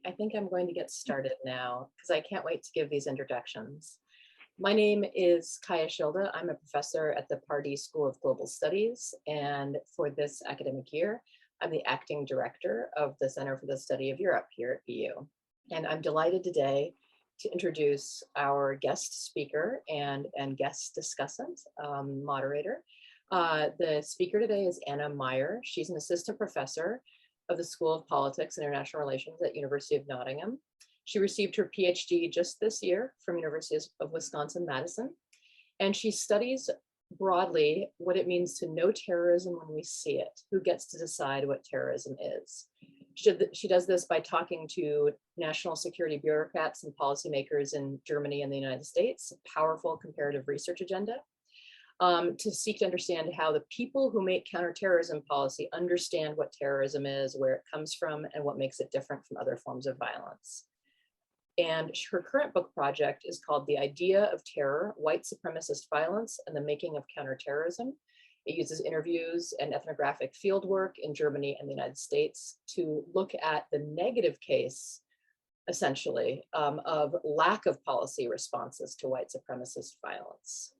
I think I'm going to get started now because I can't wait to give these introductions. My name is Kaya Shilda. I'm a professor at the Pardee School of Global Studies, and for this academic year, I'm the acting director of the Center for the Study of Europe here at BU. And I'm delighted today to introduce our guest speaker and guest discussant, moderator. The speaker today is Anna Meier. She's an assistant professor of the School of Politics and International Relations at University of Nottingham. She received her PhD just this year from University of Wisconsin-Madison, and she studies broadly what it means to know terrorism when we see it, who gets to decide what terrorism is. She does this by talking to national security bureaucrats and policymakers in Germany and the United States, a powerful comparative research agenda, to seek to understand how the people who make counterterrorism policy understand what terrorism is, where it comes from, and what makes it different from other forms of violence. And her current book project is called The Idea of Terror, White Supremacist Violence and the Making of Counterterrorism. It uses interviews and ethnographic fieldwork in Germany and the United States to look at the negative case, essentially, of lack of policy responses to white supremacist violence.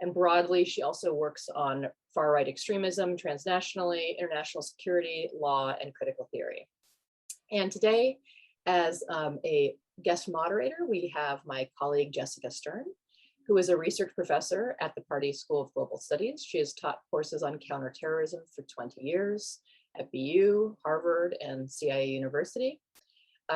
And broadly, she also works on far-right extremism, transnationally, international security, law, and critical theory. And today, as a guest moderator, we have my colleague, Jessica Stern, who is a research professor at the Pardee School of Global Studies. She has taught courses on counterterrorism for 20 years at BU, Harvard, and CIA University.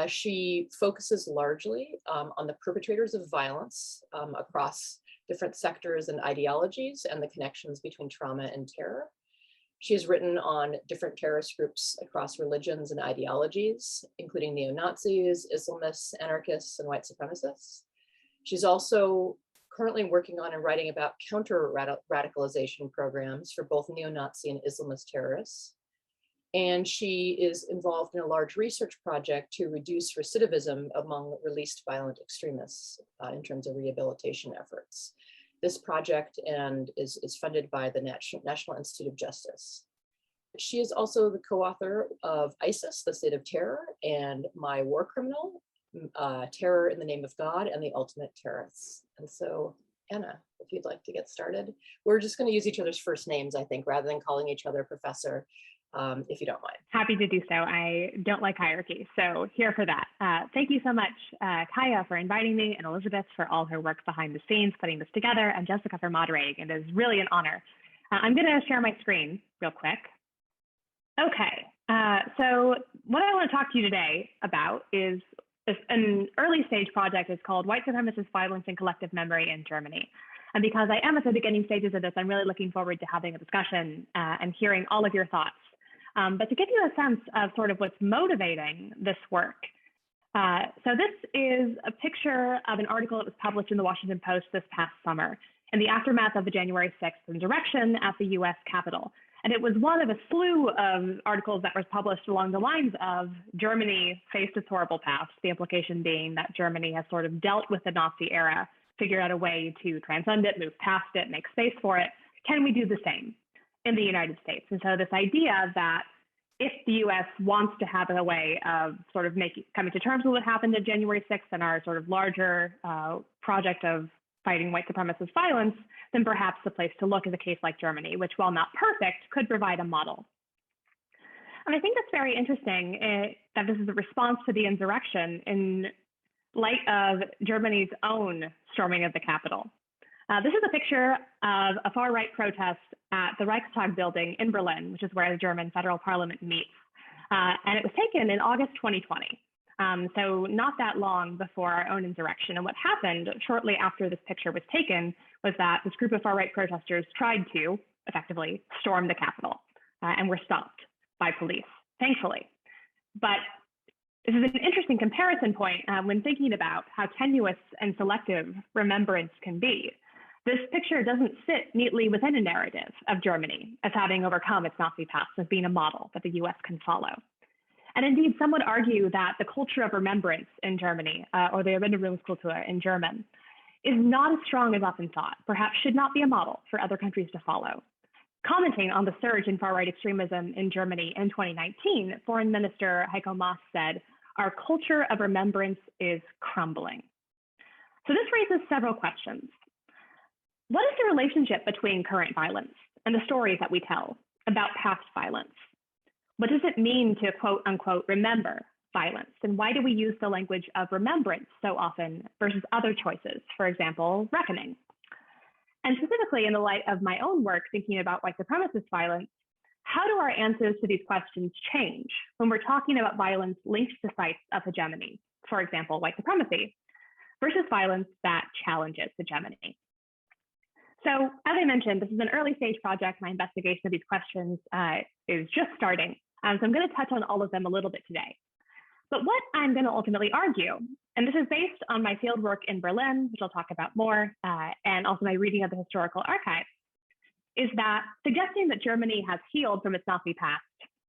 She focuses largely on the perpetrators of violence across different sectors and ideologies and the connections between trauma and terror. She has written on different terrorist groups across religions and ideologies, including neo-Nazis, Islamists, anarchists, and white supremacists. She's also currently working on and writing about counter-radicalization programs for both neo-Nazi and Islamist terrorists. And she is involved in a large research project to reduce recidivism among released violent extremists in terms of rehabilitation efforts. This project is funded by the National Institute of Justice. She is also the co-author of ISIS, The State of Terror, and My War Criminal, Terror in the Name of God, and the Ultimate Terrorists. And so, Anna, if you'd like to get started. We're just going to use each other's first names, I think, rather than calling each other professor, if you don't mind. Happy to do so. I don't like hierarchy, so here for that. Thank you so much, Kaya, for inviting me, and Elizabeth for all her work behind the scenes, putting this together, and Jessica for moderating. It is really an honor. I'm going to share my screen real quick. Okay, so what I want to talk to you today about is an early stage project. It's called White Supremacist Violence and Collective Memory in Germany. And because I am at the beginning stages of this, I'm really looking forward to having a discussion and hearing all of your thoughts. But to give you a sense of sort of what's motivating this work, so this is a picture of an article that was published in the Washington Post this past summer in the aftermath of the January 6th insurrection at the US Capitol. And it was one of a slew of articles that was published along the lines of Germany faced its horrible past, the implication being that Germany has sort of dealt with the Nazi era, figured out a way to transcend it, move past it, make space for it. Can we do the same in the United States? And so this idea that if the US wants to have a way of sort of coming to terms with what happened on January 6th and our sort of larger project of fighting white supremacist violence, then perhaps the place to look is a case like Germany, which, while not perfect, could provide a model. And I think that's very interesting that this is a response to the insurrection in light of Germany's own storming of the Capitol. This is a picture of a far-right protest at the Reichstag building in Berlin, which is where the German federal parliament meets. And it was taken in August 2020. So not that long before our own insurrection. And what happened shortly after this picture was taken was that this group of far-right protesters tried to effectively storm the Capitol and were stopped by police, thankfully. But this is an interesting comparison point when thinking about how tenuous and selective remembrance can be. This picture doesn't sit neatly within a narrative of Germany as having overcome its Nazi past, as being a model that the US can follow. And indeed, some would argue that the culture of remembrance in Germany, or the Erinnerungskultur in German, is not as strong as often thought, perhaps should not be a model for other countries to follow. Commenting on the surge in far-right extremism in Germany in 2019, Foreign Minister Heiko Maas said, our culture of remembrance is crumbling. So this raises several questions. What is the relationship between current violence and the stories that we tell about past violence? What does it mean to quote unquote remember violence? And why do we use the language of remembrance so often versus other choices, for example, reckoning? And specifically in the light of my own work thinking about white supremacist violence, how do our answers to these questions change when we're talking about violence linked to sites of hegemony, for example, white supremacy, versus violence that challenges hegemony? So as I mentioned, this is an early stage project. My investigation of these questions is just starting. So I'm going to touch on all of them a little bit today. But what I'm going to ultimately argue, and this is based on my field work in Berlin, which I'll talk about more, and also my reading of the historical archives, is that suggesting that Germany has healed from its Nazi past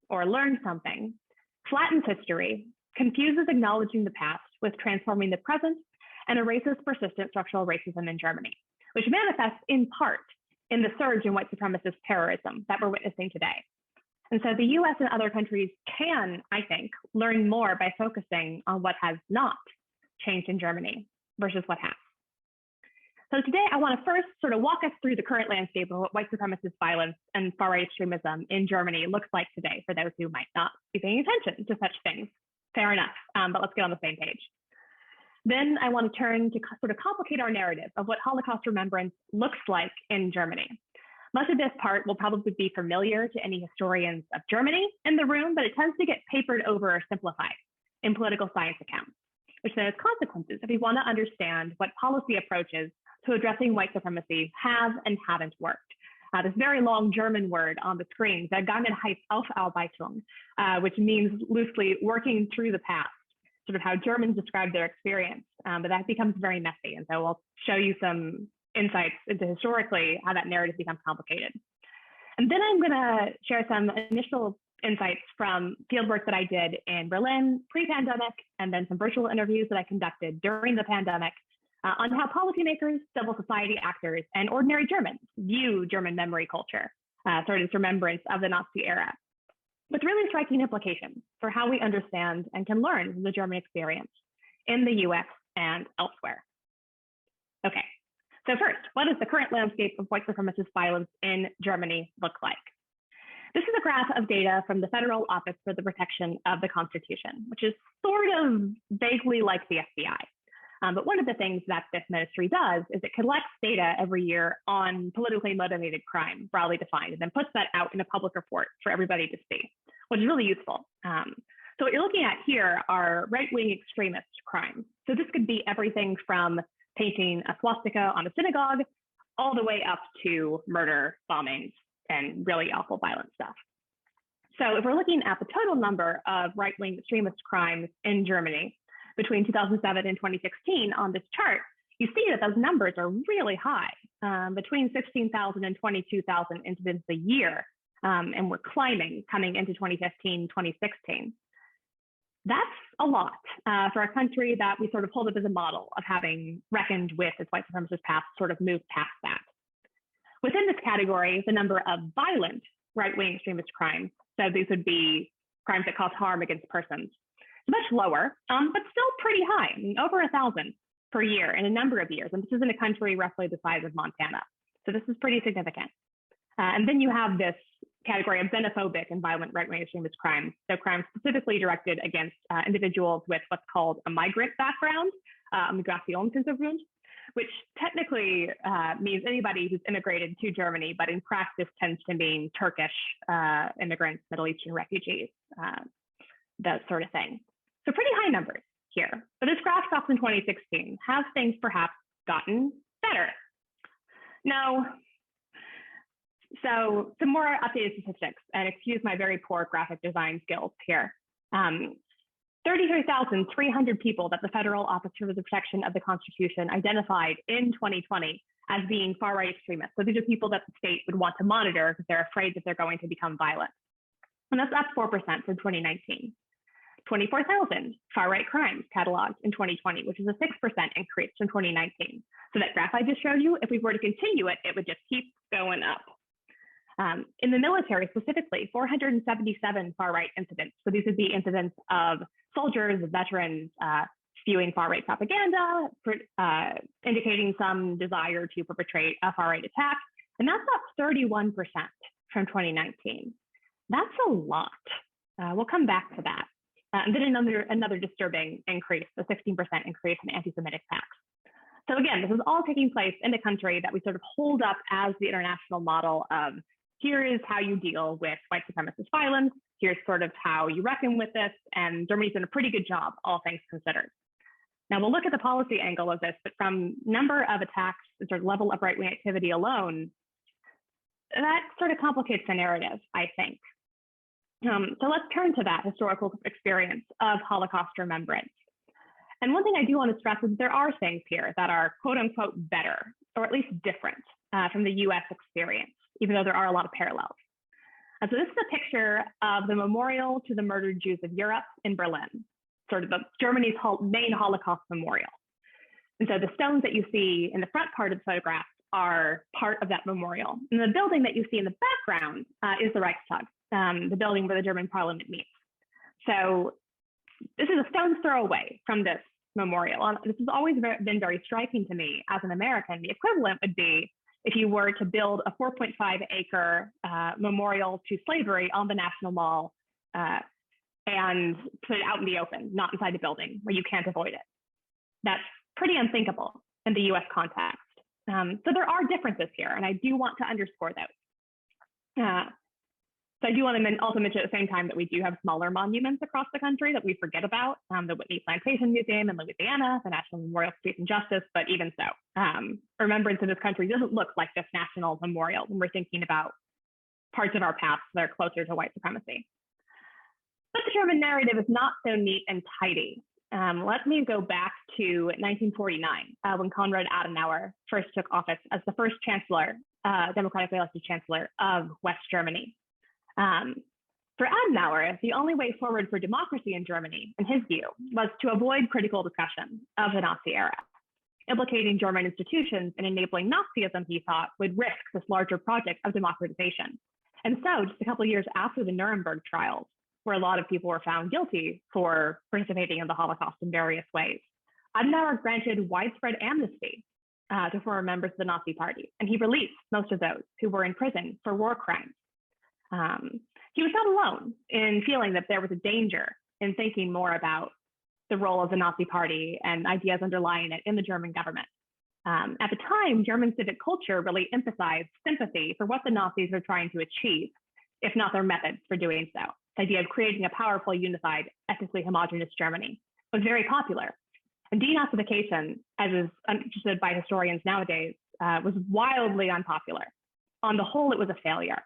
or learned something flattens history, confuses acknowledging the past with transforming the present, and erases persistent structural racism in Germany, which manifests in part in the surge in white supremacist terrorism that we're witnessing today. And so the US and other countries can, I think, learn more by focusing on what has not changed in Germany versus what has. So today I want to first sort of walk us through the current landscape of what white supremacist violence and far-right extremism in Germany looks like today for those who might not be paying attention to such things. Fair enough, but let's get on the same page. Then I want to turn to sort of complicate our narrative of what Holocaust remembrance looks like in Germany. Much of this part will probably be familiar to any historians of Germany in the room, but it tends to get papered over or simplified in political science accounts, which then has consequences if we want to understand what policy approaches to addressing white supremacy have and haven't worked. This very long German word on the screen, Vergangenheitsaufarbeitung, which means loosely working through the past, sort of how Germans describe their experience, but that becomes very messy. And so I'll show you some insights into historically how that narrative becomes complicated. And then I'm going to share some initial insights from fieldwork that I did in Berlin pre-pandemic, and then some virtual interviews that I conducted during the pandemic on how policymakers, civil society actors, and ordinary Germans view German memory culture, sort of this remembrance of the Nazi era, with really striking implications for how we understand and can learn from the German experience in the US and elsewhere. Okay, so first, what does the current landscape of white supremacist violence in Germany look like? This is a graph of data from the Federal Office for the Protection of the Constitution, which is sort of vaguely like the FBI. But one of the things that this ministry does is it collects data every year on politically motivated crime, broadly defined, and then puts that out in a public report for everybody to see, which is really useful. So what you're looking at here are right-wing extremist crimes. So this could be everything from painting a swastika on a synagogue all the way up to murder, bombings, and really awful violent stuff. So if we're looking at the total number of right-wing extremist crimes in Germany between 2007 and 2016 on this chart, you see that those numbers are really high, between 16,000 and 22,000 incidents a year, and we're climbing coming into 2015, 2016. That's a lot for a country that we sort of hold up as a model of having reckoned with its white supremacist past, sort of moved past that. Within this category, the number of violent right-wing extremist crimes, so these would be crimes that cause harm against persons, much lower, but still pretty high, I mean, over 1,000 per year in a number of years. And this is in a country roughly the size of Montana. So this is pretty significant. And then you have this category of xenophobic and violent right-wing extremist crimes. So crimes specifically directed against individuals with what's called a migrant background, Migrationshintergrund, which technically means anybody who's immigrated to Germany, but in practice tends to mean Turkish immigrants, Middle Eastern refugees, that sort of thing. So pretty high numbers here. But this graph stops in 2016. Have things perhaps gotten better? No. So some more updated statistics, and excuse my very poor graphic design skills here. 33,300 people that the Federal Office for the Protection of the Constitution identified in 2020 as being far-right extremists. So these are people that the state would want to monitor because they're afraid that they're going to become violent. And that's up 4% from 2019. 24,000 far-right crimes cataloged in 2020, which is a 6% increase from 2019. So that graph I just showed you, if we were to continue it, it would just keep going up. In the military specifically, 477 far-right incidents. So these would be incidents of soldiers, veterans, spewing far-right propaganda, indicating some desire to perpetrate a far-right attack. And that's up 31% from 2019. That's a lot. We'll come back to that. And then another disturbing increase, a 16% increase in anti-Semitic attacks. So again, this is all taking place in a country that we sort of hold up as the international model of, here is how you deal with white supremacist violence, here's sort of how you reckon with this, and Germany's done a pretty good job, all things considered. Now we'll look at the policy angle of this, but from number of attacks and sort of level of right-wing activity alone, that sort of complicates the narrative, I think. So let's turn to that historical experience of Holocaust remembrance. And one thing I do want to stress is there are things here that are quote unquote better, or at least different from the US experience, even though there are a lot of parallels. And so this is a picture of the memorial to the murdered Jews of Europe in Berlin, sort of Germany's main Holocaust memorial. And so the stones that you see in the front part of the photograph are part of that memorial. And the building that you see in the background is the Reichstag, the building where the German parliament meets. So this is a stone's throw away from this memorial. And this has always been very striking to me as an American. The equivalent would be if you were to build a 4.5 acre memorial to slavery on the National Mall and put it out in the open, not inside the building where you can't avoid it. That's pretty unthinkable in the US context. So there are differences here, and I do want to underscore those. So I do want to also mention at the same time that we do have smaller monuments across the country that we forget about, the Whitney Plantation Museum in Louisiana, the National Memorial for Peace and Justice, but even so, remembrance in this country doesn't look like this national memorial when we're thinking about parts of our past that are closer to white supremacy. But the German narrative is not so neat and tidy. Let me go back to 1949, when Konrad Adenauer first took office as the first chancellor, democratically elected chancellor of West Germany. For Adenauer, the only way forward for democracy in Germany, in his view, was to avoid critical discussion of the Nazi era. Implicating German institutions and enabling Nazism, he thought, would risk this larger project of democratization. And so, just a couple of years after the Nuremberg trials, where a lot of people were found guilty for participating in the Holocaust in various ways, Adenauer granted widespread amnesty to former members of the Nazi Party, and he released most of those who were in prison for war crimes. He was not alone in feeling that there was a danger in thinking more about the role of the Nazi Party and ideas underlying it in the German government. At the time, German civic culture really emphasized sympathy for what the Nazis were trying to achieve, if not their methods for doing so. The idea of creating a powerful, unified, ethnically homogenous Germany was very popular. And denazification, as is understood by historians nowadays, was wildly unpopular. On the whole, it was a failure.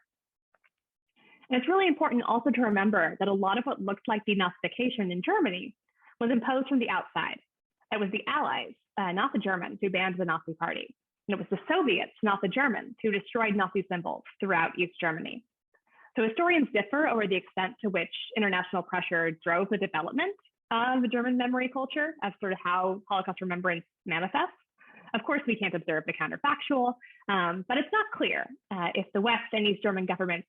And it's really important also to remember that a lot of what looked like denazification in Germany was imposed from the outside. It was the Allies, not the Germans, who banned the Nazi Party. And it was the Soviets, not the Germans, who destroyed Nazi symbols throughout East Germany. So historians differ over the extent to which international pressure drove the development of the German memory culture as sort of how Holocaust remembrance manifests. Of course, we can't observe the counterfactual, but it's not clear if the West and East German governments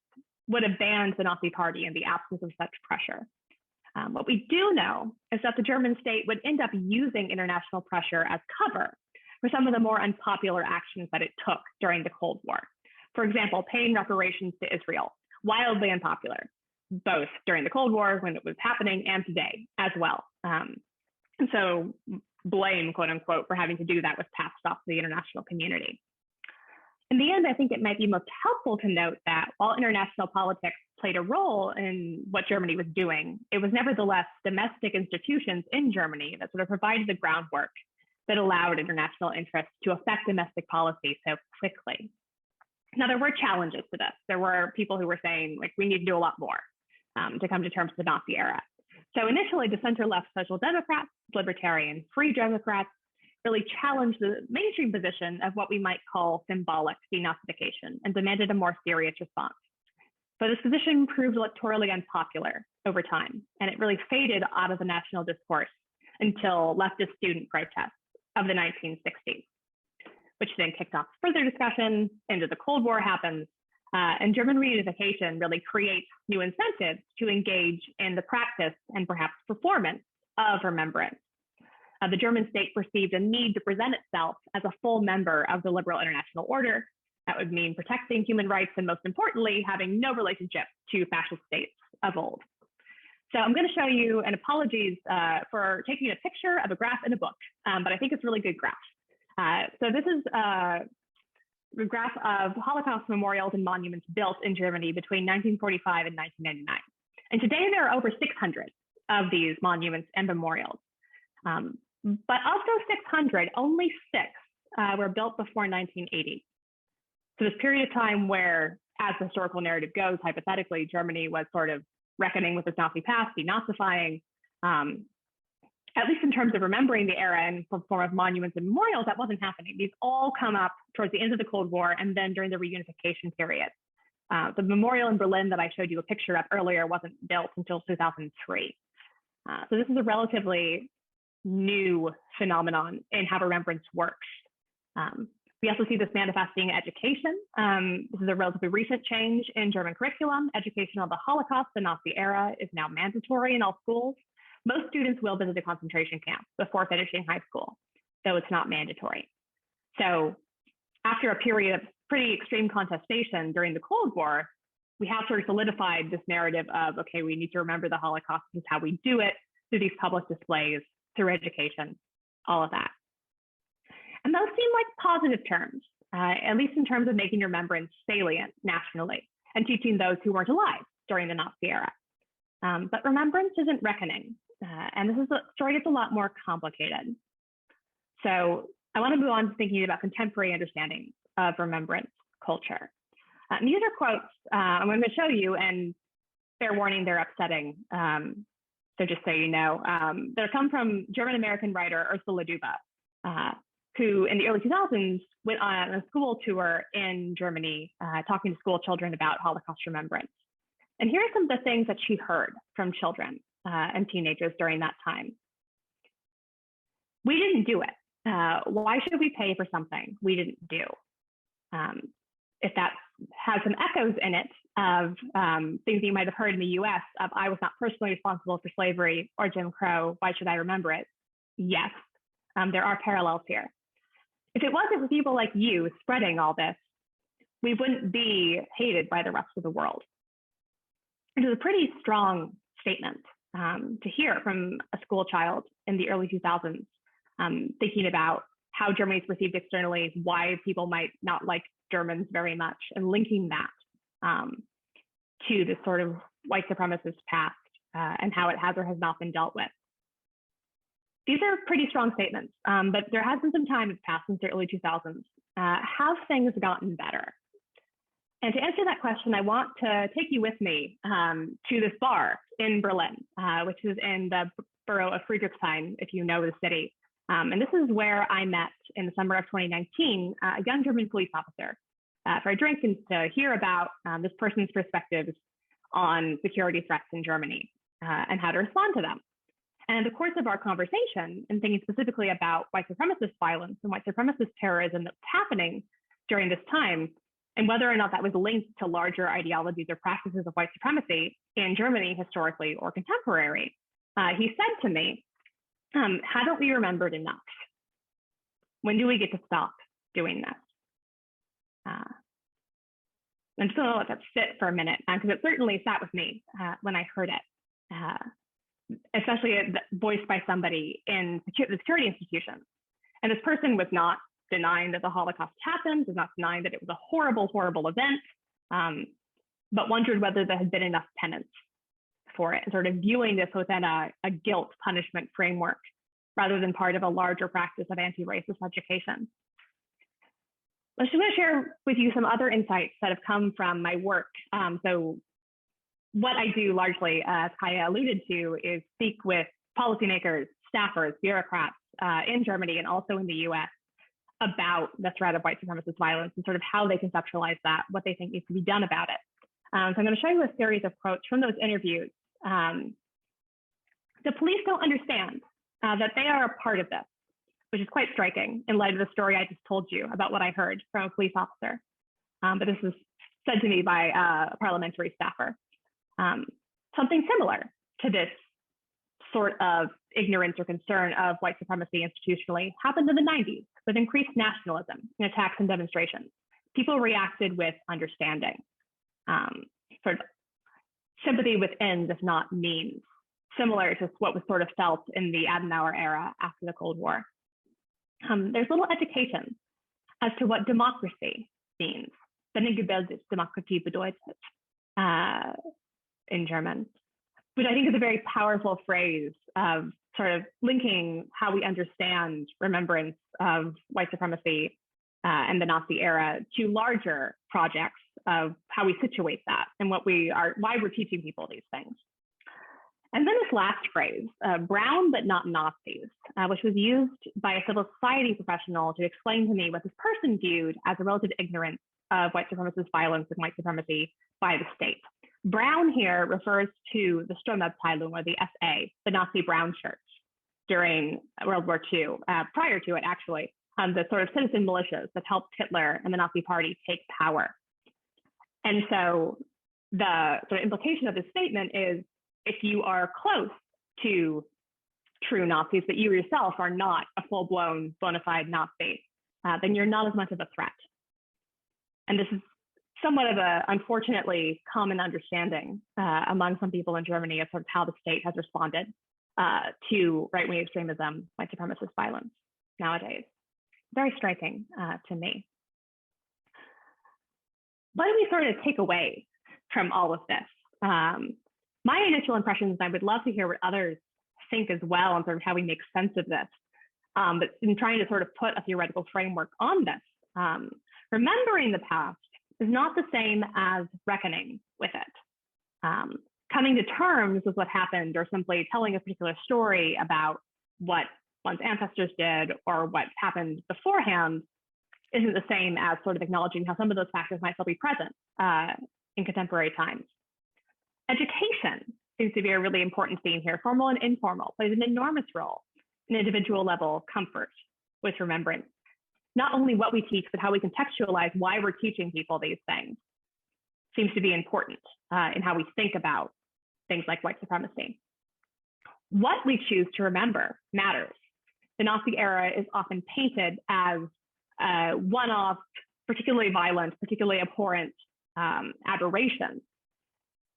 would have banned the Nazi Party in the absence of such pressure. What we do know is that the German state would end up using international pressure as cover for some of the more unpopular actions that it took during the Cold War. For example, paying reparations to Israel, wildly unpopular, both during the Cold War when it was happening and today as well. And so blame, quote unquote, for having to do that was passed off to the international community. In the end, I think it might be most helpful to note that while international politics played a role in what Germany was doing, it was nevertheless domestic institutions in Germany that sort of provided the groundwork that allowed international interests to affect domestic policy so quickly. Now, there were challenges to this. There were people who were saying, like, we need to do a lot more to come to terms with the Nazi era. So initially, the center-left social democrats, libertarian free democrats, really challenged the mainstream position of what we might call symbolic denazification and demanded a more serious response. But this position proved electorally unpopular over time, and it really faded out of the national discourse until leftist student protests of the 1960s, which then kicked off further discussion into the Cold War happens, And German reunification really creates new incentives to engage in the practice and perhaps performance of remembrance. The German state perceived a need to present itself as a full member of the liberal international order. That would mean protecting human rights and, most importantly, having no relationship to fascist states of old. So I'm going to show you, and apologies for taking a picture of a graph in a book, but I think it's a really good graph. So this is a graph of Holocaust memorials and monuments built in Germany between 1945 and 1999. And today there are over 600 of these monuments and memorials. But of those 600, only 6 were built before 1980. So this period of time where, as the historical narrative goes, hypothetically, Germany was sort of reckoning with its Nazi past, denazifying, at least in terms of remembering the era in the form of monuments and memorials, that wasn't happening. These all come up towards the end of the Cold War and then during the reunification period. The memorial in Berlin that I showed you a picture of earlier wasn't built until 2003. So this is a relatively new phenomenon in how remembrance works. We also see this manifesting in education. This is a relatively recent change in German curriculum. Education on the Holocaust, the Nazi era, is now mandatory in all schools. Most students will visit a concentration camp before finishing high school, though it's not mandatory. So after a period of pretty extreme contestation during the Cold War, we have sort of solidified this narrative of, okay, we need to remember the Holocaust. This is how we do it, through these public displays, through education, all of that. And those seem like positive terms, at least in terms of making remembrance salient nationally and teaching those who weren't alive during the Nazi era. But remembrance isn't reckoning. And this is a story gets a lot more complicated. So I want to move on to thinking about contemporary understandings of remembrance culture. And these are quotes I'm going to show you, and fair warning, they're upsetting. So just so you know, they come from German-American writer Ursula Duba, who in the early 2000s went on a school tour in Germany, talking to school children about Holocaust remembrance. And here are some of the things that she heard from children and teenagers during that time. We didn't do it. Why should we pay for something we didn't do? If that has some echoes in it of things you might have heard in the US of, I was not personally responsible for slavery or Jim Crow, why should I remember it? Yes, there are parallels here. If it wasn't for people like you spreading all this, we wouldn't be hated by the rest of the world. It is a pretty strong statement to hear from a school child in the early 2000s, thinking about how Germany is perceived externally, why people might not like Germans very much, and linking that to this sort of white supremacist past and how it has or has not been dealt with. These are pretty strong statements, but there has been some time that's passed since the early 2000s. Have things gotten better? And to answer that question, I want to take you with me to this bar in Berlin, which is in the borough of Friedrichshain, if you know the city. And this is where I met in the summer of 2019, a young German police officer for a drink and to hear about this person's perspectives on security threats in Germany and how to respond to them. And in the course of our conversation, and thinking specifically about white supremacist violence and white supremacist terrorism that's happening during this time, and whether or not that was linked to larger ideologies or practices of white supremacy in Germany, historically or contemporary, he said to me, haven't we remembered enough? When do we get to stop doing this? I'm just going to let that sit for a minute, because it certainly sat with me when I heard it, especially voiced by somebody in the security institutions. And this person was not denying that the Holocaust happened, was not denying that it was a horrible, horrible event, but wondered whether there had been enough penance for it, and sort of viewing this within a guilt punishment framework rather than part of a larger practice of anti-racist education. I just want to share with you some other insights that have come from my work. So what I do largely, as Kaya alluded to, is speak with policymakers, staffers, bureaucrats in Germany and also in the US about the threat of white supremacist violence and sort of how they conceptualize that, what they think needs to be done about it. So I'm going to show you a series of quotes from those interviews. The police don't understand that they are a part of this, which is quite striking in light of the story I just told you about what I heard from a police officer. But this is said to me by a parliamentary staffer. Something similar to this sort of ignorance or concern of white supremacy institutionally happened in the 90s with increased nationalism in attacks and demonstrations. People reacted with understanding, sort of sympathy with ends, if not means, similar to what was sort of felt in the Adenauer era after the Cold War. There's little education as to what democracy means. Bengebildet Demokratie bedeutet in German, which I think is a very powerful phrase of sort of linking how we understand remembrance of white supremacy and the Nazi era to larger projects of how we situate that and why we're teaching people these things. And then this last phrase, brown but not Nazis, which was used by a civil society professional to explain to me what this person viewed as a relative ignorance of white supremacist violence and white supremacy by the state. Brown here refers to the Sturmabteilung, or the SA, the Nazi brown shirts during World War II, prior to it actually, the sort of citizen militias that helped Hitler and the Nazi Party take power. And so the sort of implication of this statement is, if you are close to true Nazis, but you yourself are not a full-blown bona fide Nazi, then you're not as much of a threat. And this is somewhat of a, unfortunately, common understanding among some people in Germany of sort of how the state has responded to right-wing extremism, white supremacist violence nowadays. Very striking to me. What do we sort of take away from all of this? My initial impressions, and I would love to hear what others think as well, on sort of how we make sense of this, but in trying to sort of put a theoretical framework on this, remembering the past is not the same as reckoning with it. Coming to terms with what happened, or simply telling a particular story about what one's ancestors did or what happened beforehand, isn't the same as sort of acknowledging how some of those factors might still be present in contemporary times. Education seems to be a really important theme here. Formal and informal plays an enormous role in individual level comfort with remembrance. Not only what we teach, but how we contextualize why we're teaching people these things seems to be important in how we think about things like white supremacy. What we choose to remember matters. The Nazi era is often painted as one-off, particularly violent, particularly abhorrent aberration,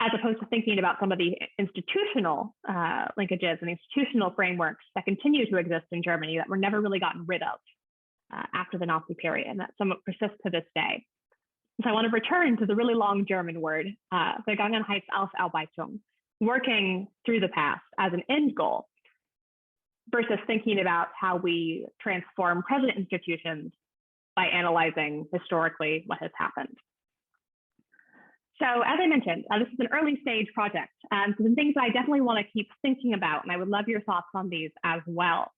as opposed to thinking about some of the institutional linkages and institutional frameworks that continue to exist in Germany that were never really gotten rid of after the Nazi period, and that somewhat persists to this day. So I want to return to the really long German word, Vergangenheitsaufarbeitung, working through the past as an end goal, versus thinking about how we transform present institutions by analyzing historically what has happened. So as I mentioned, this is an early stage project. So some things I definitely want to keep thinking about, and I would love your thoughts on these as well.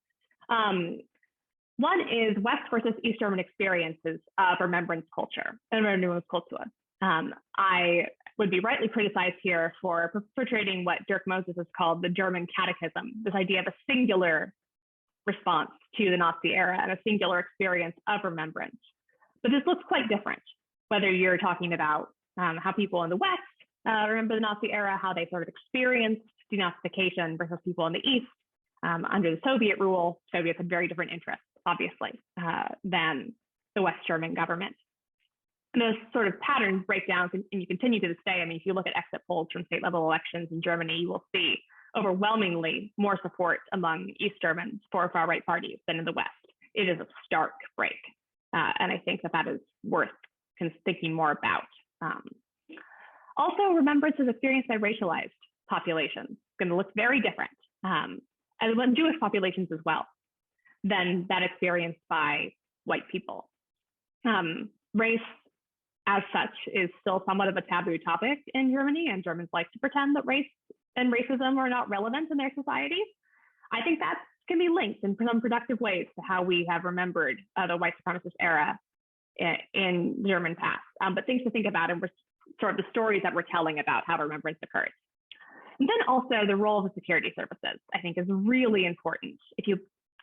One is West versus East German experiences of remembrance culture and Erinnerungskultur. I would be rightly criticized here for perpetrating what Dirk Moses has called the German catechism, this idea of a singular response to the Nazi era and a singular experience of remembrance. But this looks quite different, whether you're talking about how people in the West remember the Nazi era, how they sort of experienced denazification versus people in the East. Under the Soviet rule, Soviets had very different interests, obviously, than the West German government. And those sort of patterns break down, and you continue to this day. I mean, if you look at exit polls from state level elections in Germany, you will see overwhelmingly more support among East Germans for far-right parties than in the West. It is a stark break. And I think that is worth thinking more about. Also, remembrance is experienced by racialized populations. It's going to look very different, and Jewish populations as well, than that experienced by white people. Race, as such, is still somewhat of a taboo topic in Germany, and Germans like to pretend that race and racism are not relevant in their societies. I think that can be linked in some productive ways to how we have remembered the white supremacist era in German past, but things to think about, and sort of the stories that we're telling about how remembrance occurs. And then also the role of the security services, I think, is really important. If you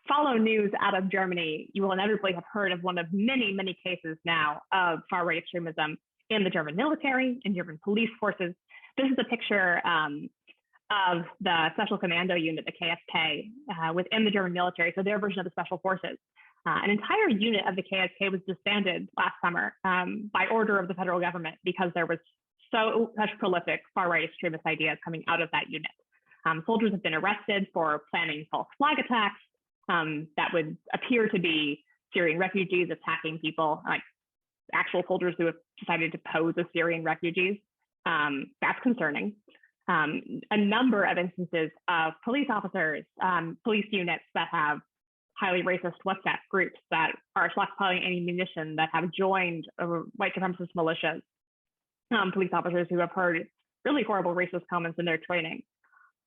follow news out of Germany, you will inevitably have heard of one of many, many cases now of far-right extremism in the German military, in German police forces. This is a picture of the Special Commando Unit, the KSK, within the German military, so their version of the Special Forces. An entire unit of the KSK was disbanded last summer by order of the federal government because there was such prolific far-right extremist ideas coming out of that unit. Soldiers have been arrested for planning false flag attacks that would appear to be Syrian refugees attacking people, like actual soldiers who have decided to pose as Syrian refugees. That's concerning. A number of instances of police officers, police units that have highly racist WhatsApp groups that are stockpiling ammunition that have joined white supremacist militias, police officers who have heard really horrible racist comments in their training.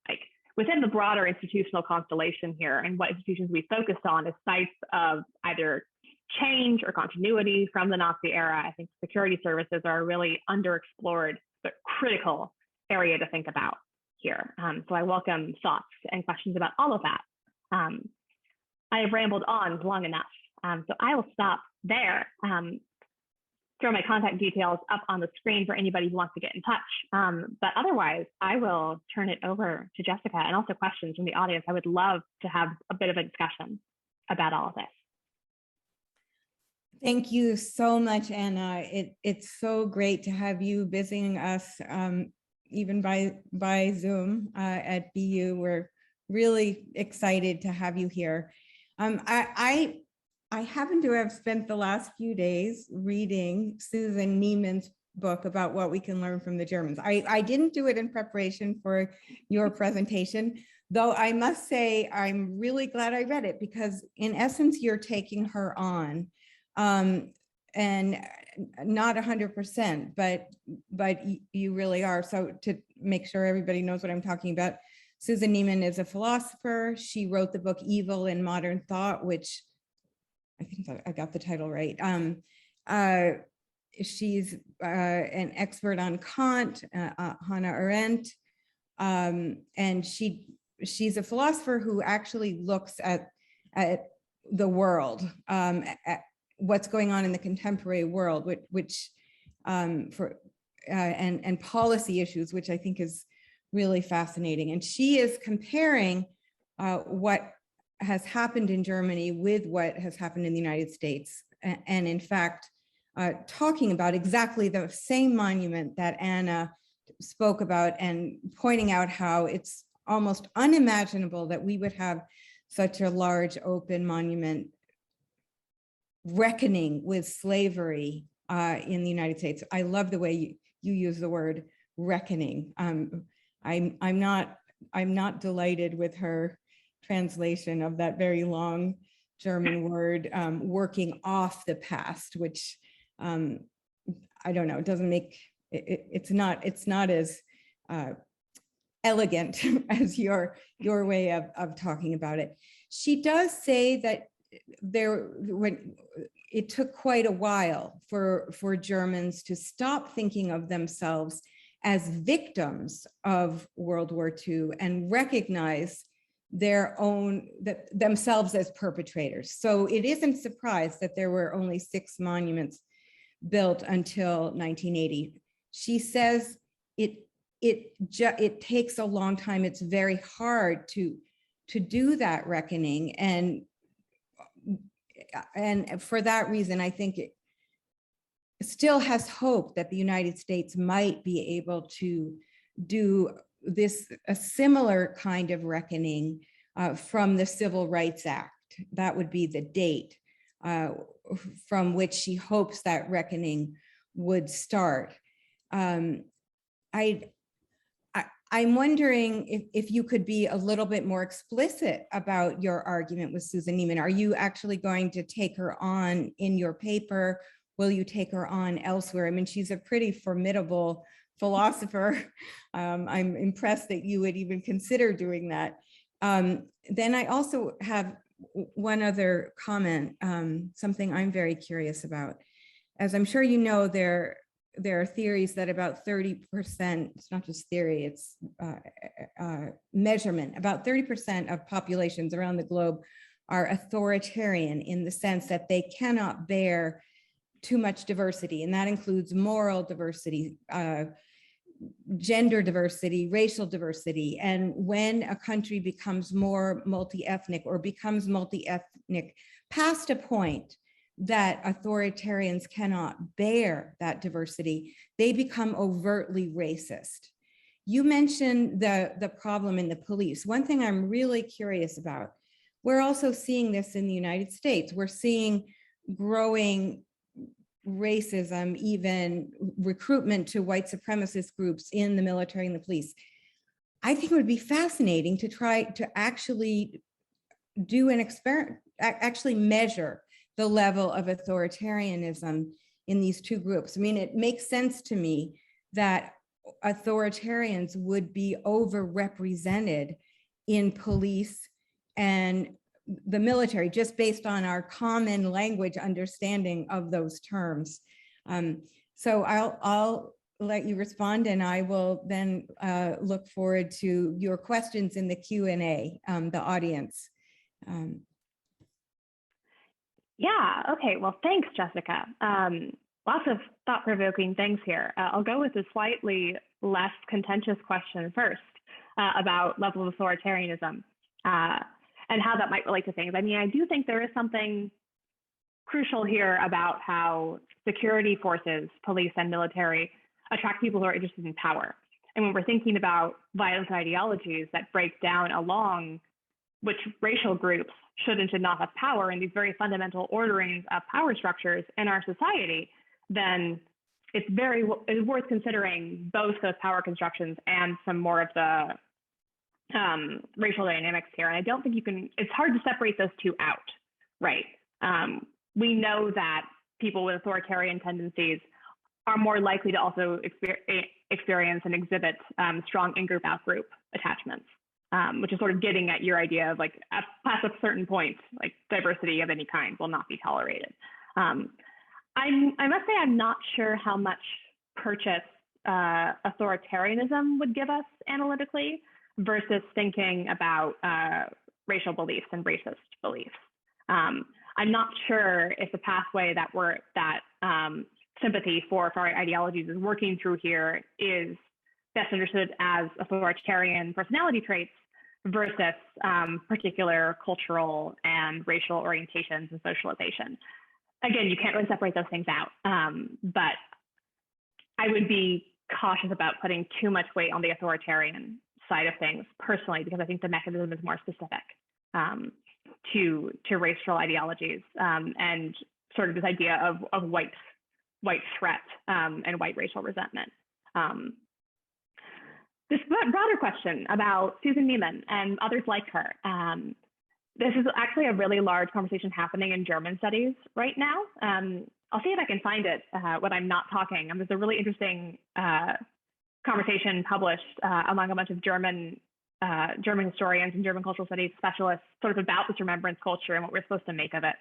Like within the broader institutional constellation here and what institutions we focused on is sites of either change or continuity from the Nazi era. I think security services are a really underexplored but critical area to think about here. So I welcome thoughts and questions about all of that. I have rambled on long enough, so I will stop there. Throw my contact details up on the screen for anybody who wants to get in touch. But otherwise, I will turn it over to Jessica and also questions from the audience. I would love to have a bit of a discussion about all of this. Thank you so much, Anna. It's so great to have you visiting us, even by Zoom at BU. We're really excited to have you here. I happen to have spent the last few days reading Susan Niemann's book about what we can learn from the Germans. I didn't do it in preparation for your presentation, though I must say I'm really glad I read it because in essence, you're taking her on. And not 100%, but you really are. So to make sure everybody knows what I'm talking about, Susan Niemann is a philosopher. She wrote the book Evil in Modern Thought, which I think I got the title right. She's an expert on Kant, Hannah Arendt, and she's a philosopher who actually looks at the world, at what's going on in the contemporary world, which and policy issues, which I think is really fascinating. And she is comparing what has happened in Germany with what has happened in the United States. And in fact, talking about exactly the same monument that Anna spoke about and pointing out how it's almost unimaginable that we would have such a large open monument reckoning with slavery in the United States. I love the way you use the word reckoning. I'm not delighted with her translation of that very long German word, working off the past, which I don't know, it doesn't make it's not as elegant as your way of talking about it. She does say that it took quite a while for Germans to stop thinking of themselves as victims of World War II and recognize themselves as perpetrators. So it isn't surprised that there were only 6 monuments built until 1980. She says it takes a long time. It's very hard to do that reckoning, and for that reason, I think it still has hope that the United States might be able to do a similar kind of reckoning from the Civil Rights Act. That would be the date from which she hopes that reckoning would start. I'm wondering if you could be a little bit more explicit about your argument with Susan Niemann. Are you actually going to take her on in your paper? Will you take her on elsewhere? I mean, she's a pretty formidable philosopher. I'm impressed that you would even consider doing that. Then I also have one other comment, something I'm very curious about. As I'm sure you know, there are theories that about 30%, it's not just theory, it's measurement, about 30% of populations around the globe are authoritarian in the sense that they cannot bear too much diversity, and that includes moral diversity, gender diversity, racial diversity. And when a country becomes more multi-ethnic or becomes multi-ethnic past a point that authoritarians cannot bear that diversity, they become overtly racist. You mentioned the problem in the police. One thing I'm really curious about, we're also seeing this in the United States. We're seeing growing racism, even recruitment to white supremacist groups in the military and the police. I think it would be fascinating to try to actually do an experiment, actually measure the level of authoritarianism in these two groups. I mean, it makes sense to me that authoritarians would be overrepresented in police and the military, just based on our common language understanding of those terms. So I'll let you respond, and I will then look forward to your questions in the Q&A, the audience. Yeah, okay, well, thanks, Jessica. Lots of thought-provoking things here. I'll go with a slightly less contentious question first about level of authoritarianism and how that might relate to things. I mean, I do think there is something crucial here about how security forces, police and military, attract people who are interested in power. And when we're thinking about violent ideologies that break down along which racial groups should and should not have power in these very fundamental orderings of power structures in our society, then it's worth considering both those power constructions and some more of the racial dynamics here. And I don't think it's hard to separate those two out, right? We know that people with authoritarian tendencies are more likely to also experience and exhibit strong in-group, out-group attachments, which is sort of getting at your idea of like, past a certain point, like diversity of any kind will not be tolerated. I must say I'm not sure how much purchase authoritarianism would give us analytically versus thinking about racial beliefs and racist beliefs. I'm not sure if the pathway that sympathy for far-right ideologies is working through here is best understood as authoritarian personality traits versus particular cultural and racial orientations and socialization. Again, you can't really separate those things out, but I would be cautious about putting too much weight on the authoritarian side of things personally, because I think the mechanism is more specific to racial ideologies and sort of this idea of white threat and white racial resentment. This broader question about Susan Neiman and others like her. This is actually a really large conversation happening in German studies right now. I'll see if I can find it when I'm not talking. There's a really interesting conversation published among a bunch of German historians and German cultural studies specialists sort of about this remembrance culture and what we're supposed to make of it,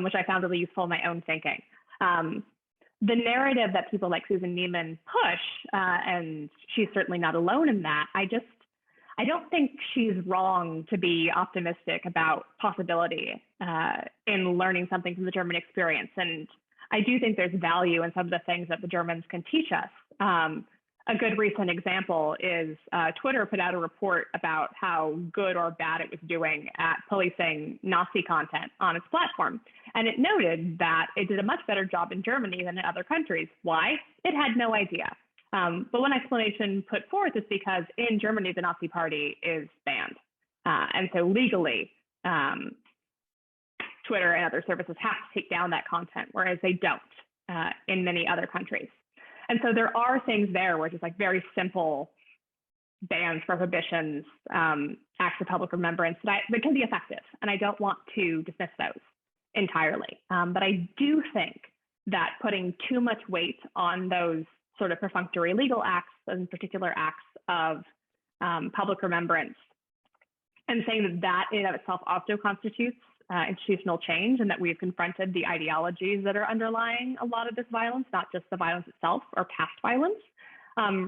which I found really useful in my own thinking. The narrative that people like Susan Neiman push, and she's certainly not alone in that, I don't think she's wrong to be optimistic about possibility in learning something from the German experience. And I do think there's value in some of the things that the Germans can teach us. A good recent example is Twitter put out a report about how good or bad it was doing at policing Nazi content on its platform. And it noted that it did a much better job in Germany than in other countries. Why? It had no idea. But one explanation put forth is because in Germany, the Nazi Party is banned. And so legally, Twitter and other services have to take down that content, whereas they don't in many other countries. And so there are things there where just like very simple bans, prohibitions, acts of public remembrance that can be effective. And I don't want to dismiss those entirely. But I do think that putting too much weight on those sort of perfunctory legal acts, and particular acts of public remembrance, and saying that in and of itself also constitutes institutional change, and that we've confronted the ideologies that are underlying a lot of this violence, not just the violence itself or past violence,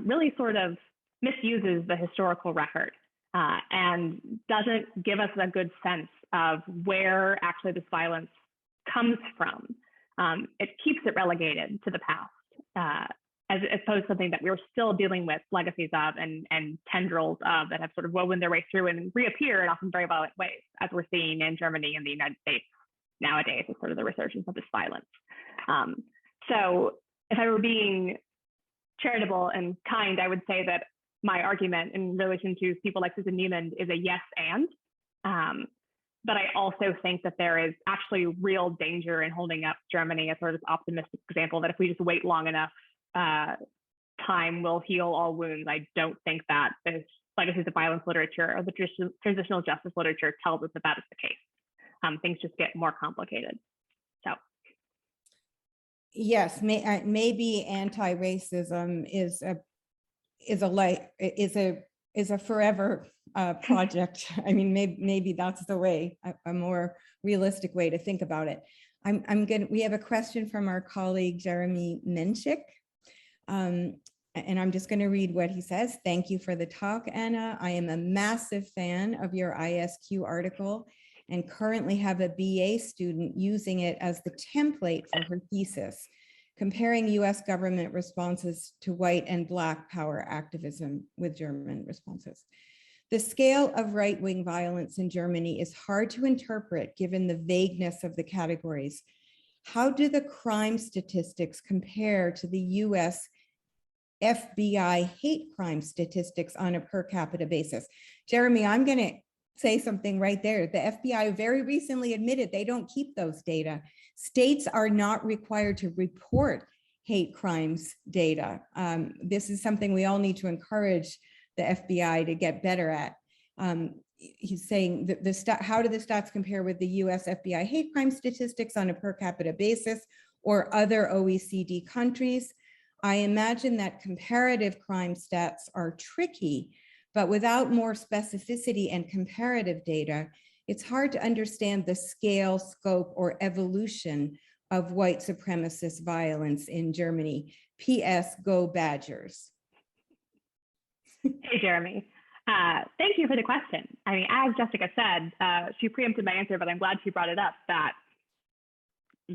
really sort of misuses the historical record and doesn't give us a good sense of where actually this violence comes from. it keeps it relegated to the past, as opposed to something that we're still dealing with legacies of and tendrils of that have sort of woven their way through and reappear in often very violent ways, as we're seeing in Germany and the United States nowadays, with sort of the resurgence of this violence. So if I were being charitable and kind, I would say that my argument in relation to people like Susan Neiman is a yes and. But I also think that there is actually real danger in holding up Germany as sort of this optimistic example that if we just wait long enough, time will heal all wounds. I don't think that this legacies of violence literature or the transitional justice literature tells us that that is the case. Things just get more complicated. So. Yes, maybe anti-racism is a forever project. I mean, maybe that's the way, a more realistic way to think about it. We have a question from our colleague, Jeremy Menchik. And I'm just going to read what he says. Thank you for the talk, Anna. I am a massive fan of your ISQ article and currently have a BA student using it as the template for her thesis, comparing US government responses to white and Black power activism with German responses. The scale of right-wing violence in Germany is hard to interpret given the vagueness of the categories. How do the crime statistics compare to the US FBI hate crime statistics on a per capita basis? Jeremy, I'm going to say something right there. The FBI very recently admitted they don't keep those data. States are not required to report hate crimes data. This is something we all need to encourage the FBI to get better at. He's saying that how do the stats compare with the US FBI hate crime statistics on a per capita basis or other OECD countries? I imagine that comparative crime stats are tricky, but without more specificity and comparative data, it's hard to understand the scale, scope, or evolution of white supremacist violence in Germany. P.S. Go Badgers. Hey, Jeremy. Thank you for the question. I mean, as Jessica said, she preempted my answer, but I'm glad she brought it up that,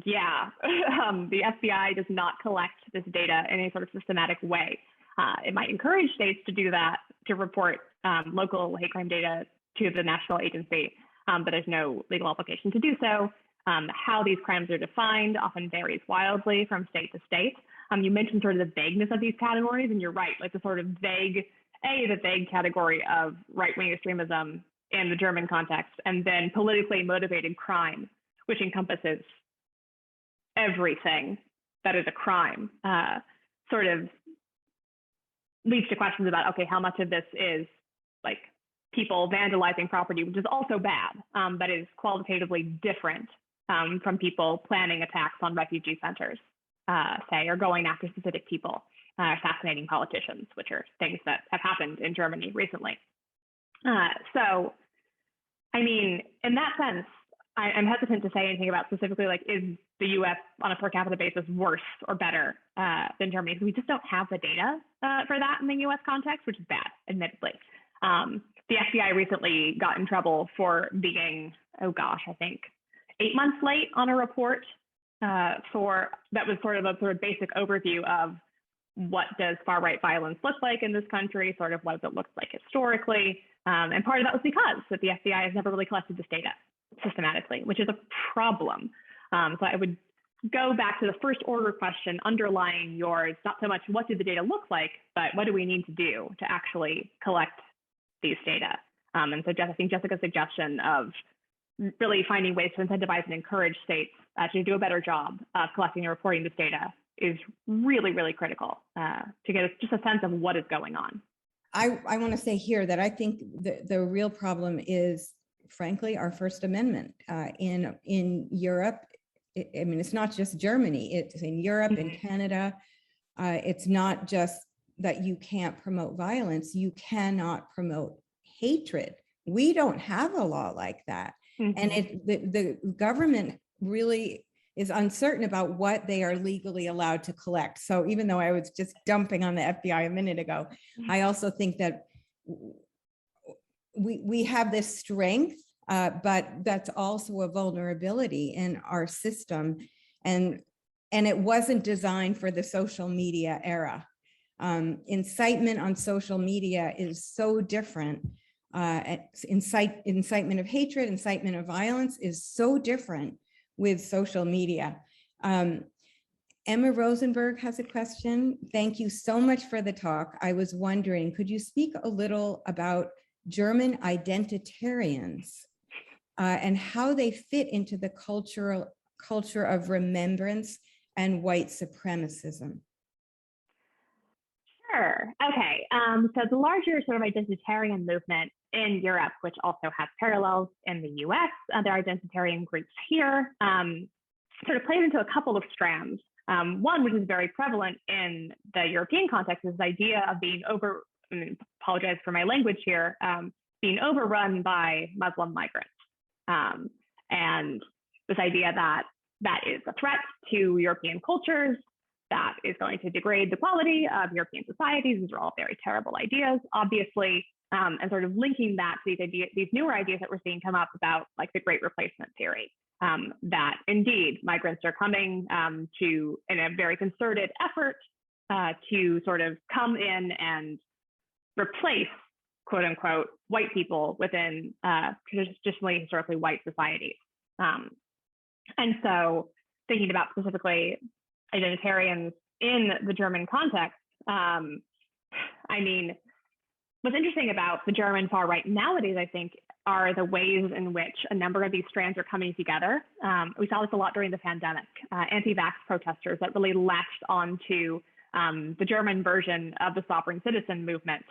yeah, the FBI does not collect this data in any sort of systematic way. It might encourage states to do that, to report local hate crime data to the national agency, but there's no legal obligation to do so. How these crimes are defined often varies wildly from state to state. You mentioned sort of the vagueness of these categories, and you're right, like the sort of vague, the vague category of right-wing extremism in the German context, and then politically motivated crime, which encompasses everything that is a crime, sort of leads to questions about, okay, how much of this is like people vandalizing property, which is also bad, but is qualitatively different from people planning attacks on refugee centers, say, or going after specific people, assassinating politicians, which are things that have happened in Germany recently. So, I mean, in that sense, I'm hesitant to say anything about specifically like, is the US on a per capita basis worse or better than Germany? Because we just don't have the data for that in the US context, which is bad, admittedly. The FBI recently got in trouble for being, oh gosh, I think 8 months late on a report that was sort of a basic overview of what does far-right violence look like in this country, sort of what does it look like historically. And part of that was because that the FBI has never really collected this data systematically, which is a problem. So I would go back to the first order question underlying yours, not so much what did the data look like, but what do we need to do to actually collect these data? And so I think Jessica's suggestion of really finding ways to incentivize and encourage states to do a better job of collecting and reporting this data is really, really critical to get just a sense of what is going on. I want to say here that I think the real problem is, frankly, our First Amendment in Europe. I mean, it's not just Germany, it's in Europe, in Canada. It's not just that you can't promote violence, you cannot promote hatred. We don't have a law like that. And the government really is uncertain about what they are legally allowed to collect. So even though I was just dumping on the FBI a minute ago, I also think that we have this strength, but that's also a vulnerability in our system. And and it wasn't designed for the social media era. Incitement on social media is so different. Incitement of hatred, incitement of violence is so different with social media. Emma Rosenberg has a question. Thank you so much for the talk. I was wondering, could you speak a little about German identitarians and how they fit into the culture of remembrance and white supremacism? Sure. Okay. So the larger sort of identitarian movement in Europe, which also has parallels in the US, other identitarian groups here, sort of plays into a couple of strands. One, which is very prevalent in the European context, is the idea of being apologize for my language here, being overrun by Muslim migrants. And this idea that that is a threat to European cultures, that is going to degrade the quality of European societies. These are all very terrible ideas, obviously, and sort of linking that to these newer ideas that we're seeing come up about like the Great Replacement theory, that indeed migrants are coming in a very concerted effort to sort of come in and replace, quote unquote, white people within traditionally historically white societies. And so thinking about specifically identitarians in the German context, I mean, what's interesting about the German far right nowadays, I think, are the ways in which a number of these strands are coming together. We saw this a lot during the pandemic. Anti-vax protesters that really latched onto the German version of the sovereign citizen movement,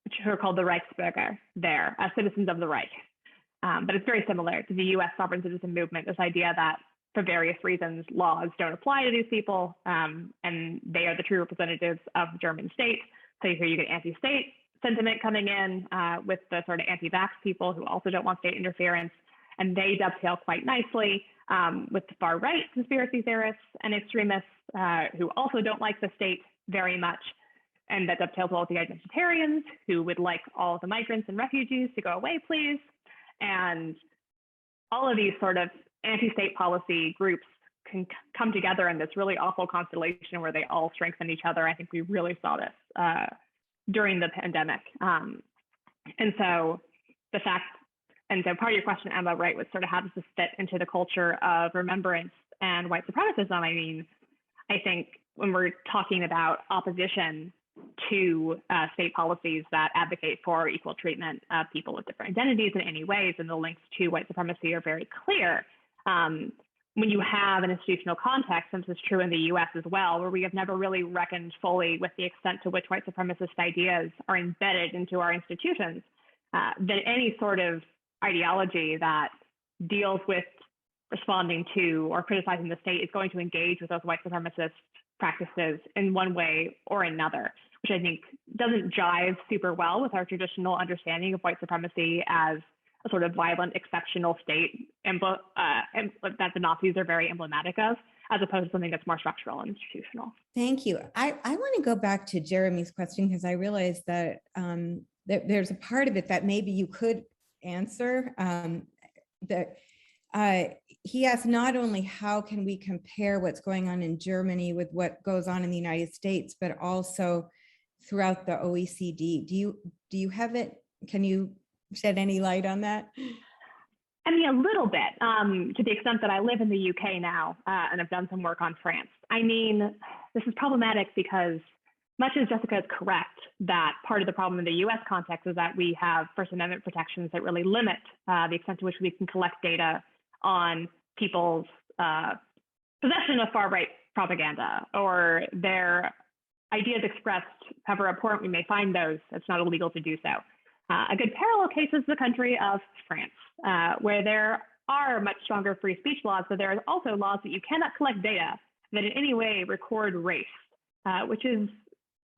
which are called the Reichsbürger there, citizens of the Reich. But it's very similar to the US sovereign citizen movement, this idea that for various reasons, laws don't apply to these people, and they are the true representatives of the German state. So here you get anti-state sentiment coming in with the sort of anti-vax people who also don't want state interference, and they dovetail quite nicely with the far right conspiracy theorists and extremists who also don't like the state very much, and that dovetails well with the identitarians who would like all the migrants and refugees to go away, please. And all of these sort of anti-state policy groups can come together in this really awful constellation where they all strengthen each other. I think we really saw this during the pandemic. And so part of your question, Emma, right, was sort of how does this fit into the culture of remembrance and white supremacism? I mean, I think when we're talking about opposition to state policies that advocate for equal treatment of people with different identities in any ways, and the links to white supremacy are very clear. When you have an institutional context, and this is true in the US as well, where we have never really reckoned fully with the extent to which white supremacist ideas are embedded into our institutions, then any sort of ideology that deals with responding to or criticizing the state is going to engage with those white supremacist practices in one way or another, which I think doesn't jive super well with our traditional understanding of white supremacy as a sort of violent, exceptional state that the Nazis are very emblematic of, as opposed to something that's more structural and institutional. Thank you. I want to go back to Jeremy's question because I realized that there's a part of it that maybe you could answer. He asked not only how can we compare what's going on in Germany with what goes on in the United States, but also throughout the OECD. Do you have it? Can you shed any light on that? I mean, a little bit, to the extent that I live in the UK now and I've done some work on France. I mean, this is problematic because much as Jessica is correct that part of the problem in the US context is that we have First Amendment protections that really limit the extent to which we can collect data on people's possession of far-right propaganda or their ideas expressed, however abhorrent we may find those, it's not illegal to do so. A good parallel case is the country of France, where there are much stronger free speech laws, but there are also laws that you cannot collect data that in any way record race, which is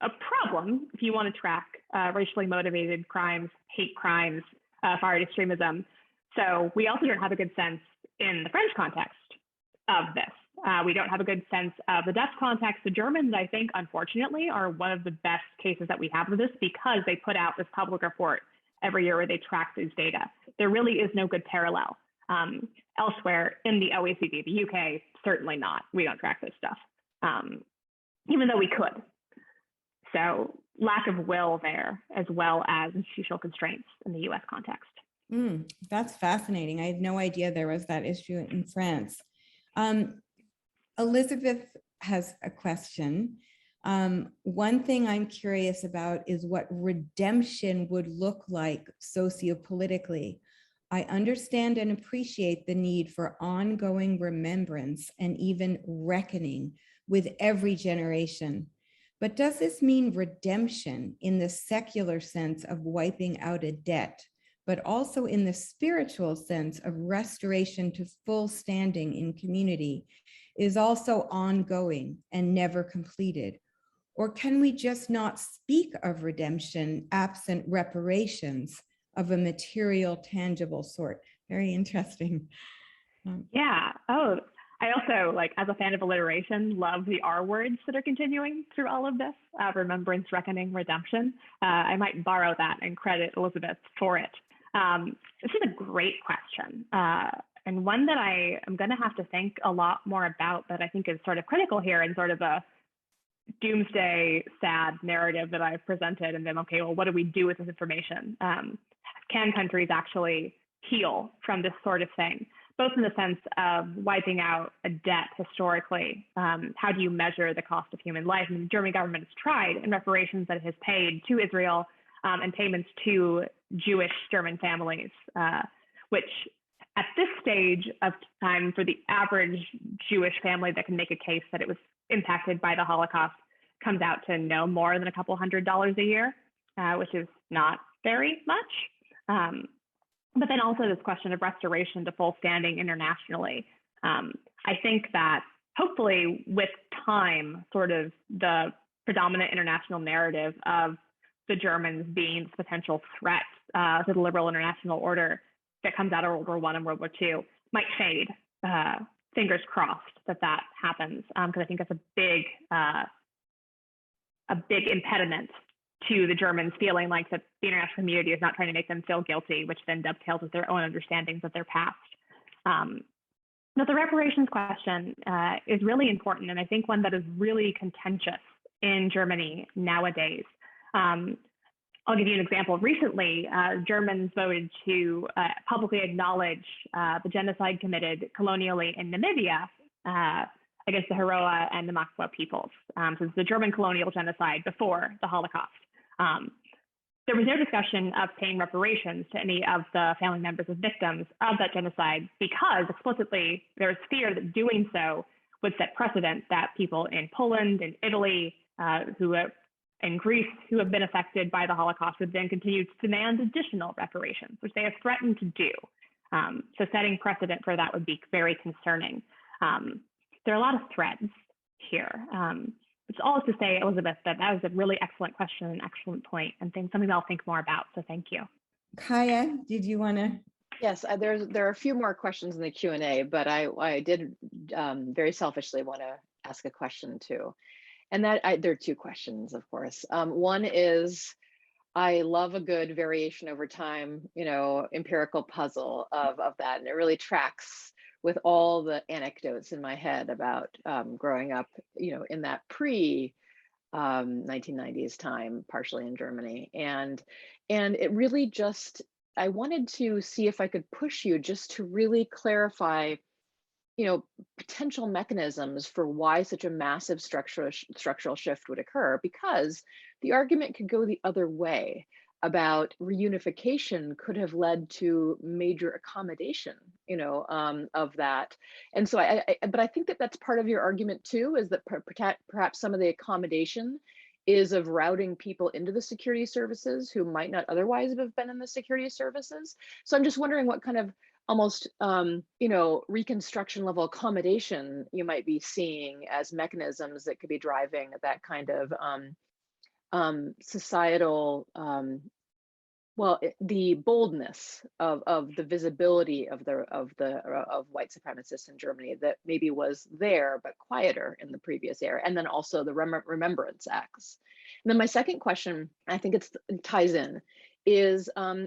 a problem if you want to track racially motivated crimes, hate crimes, far-right extremism. So we also don't have a good sense in the French context of this. We don't have a good sense of the Dutch context. The Germans, I think, unfortunately, are one of the best cases that we have of this because they put out this public report every year where they track these data. There really is no good parallel. elsewhere in the OECD. The UK, certainly not. We don't track this stuff, even though we could. So lack of will there, as well as institutional constraints in the US context. That's fascinating. I had no idea there was that issue in France. Elizabeth has a question. One thing I'm curious about is what redemption would look like sociopolitically. I understand and appreciate the need for ongoing remembrance and even reckoning with every generation. But does this mean redemption in the secular sense of wiping out a debt, but also in the spiritual sense of restoration to full standing in community is also ongoing and never completed? Or can we just not speak of redemption absent reparations of a material, tangible sort? Very interesting. Yeah. Oh, I also, like, as a fan of alliteration, love the R words that are continuing through all of this, remembrance, reckoning, redemption. I might borrow that and credit Elizabeth for it. This is a great question, and one that I am going to have to think a lot more about, that I think is sort of critical here in sort of a doomsday sad narrative that I've presented. And then, okay, well, what do we do with this information? Can countries actually heal from this sort of thing? Both in the sense of wiping out a debt historically. How do you measure the cost of human life? And the German government has tried, in reparations that it has paid to Israel and payments to Jewish German families, which at this stage of time, for the average Jewish family that can make a case that it was impacted by the Holocaust, comes out to no more than a couple $100s a year, which is not very much. But then also this question of restoration to full standing internationally. I think that hopefully with time, sort of the predominant international narrative of the Germans being this potential threat to the liberal international order that comes out of World War I and World War II might fade. Fingers crossed that that happens, because I think that's a big impediment to the Germans feeling like that the international community is not trying to make them feel guilty, which then dovetails with their own understandings of their past. Now, the reparations question is really important, and I think one that is really contentious in Germany nowadays. I'll give you an example. Recently, Germans voted to publicly acknowledge the genocide committed colonially in Namibia against the Heroa and the Makwa peoples. So it's the German colonial genocide before the Holocaust. There was no discussion of paying reparations to any of the family members of victims of that genocide, because explicitly there was fear that doing so would set precedent that people in Poland and Italy and Greece who have been affected by the Holocaust would then continue to demand additional reparations, which they have threatened to do. So setting precedent for that would be very concerning. There are a lot of threads here. It's all to say, Elizabeth, that was a really excellent question, an excellent point, and something I'll think more about. So thank you. Kaya, did you want to? Yes, there are a few more questions in the Q&A, but I did very selfishly want to ask a question too. And there are two questions, of course. One is, I love a good variation over time, empirical puzzle of that, and it really tracks with all the anecdotes in my head about growing up, in that pre-1990s time, partially in Germany. And it really just, I wanted to see if I could push you just to really clarify, potential mechanisms for why such a massive structural shift would occur, because the argument could go the other way about reunification could have led to major accommodation, of that. And so but I think that that's part of your argument too, is that perhaps some of the accommodation is of routing people into the security services who might not otherwise have been in the security services. So I'm just wondering what kind of almost, reconstruction level accommodation you might be seeing as mechanisms that could be driving that kind of societal, the boldness of the visibility of white supremacists in Germany that maybe was there but quieter in the previous era, and then also the remembrance acts. And then my second question, I think it ties in, is I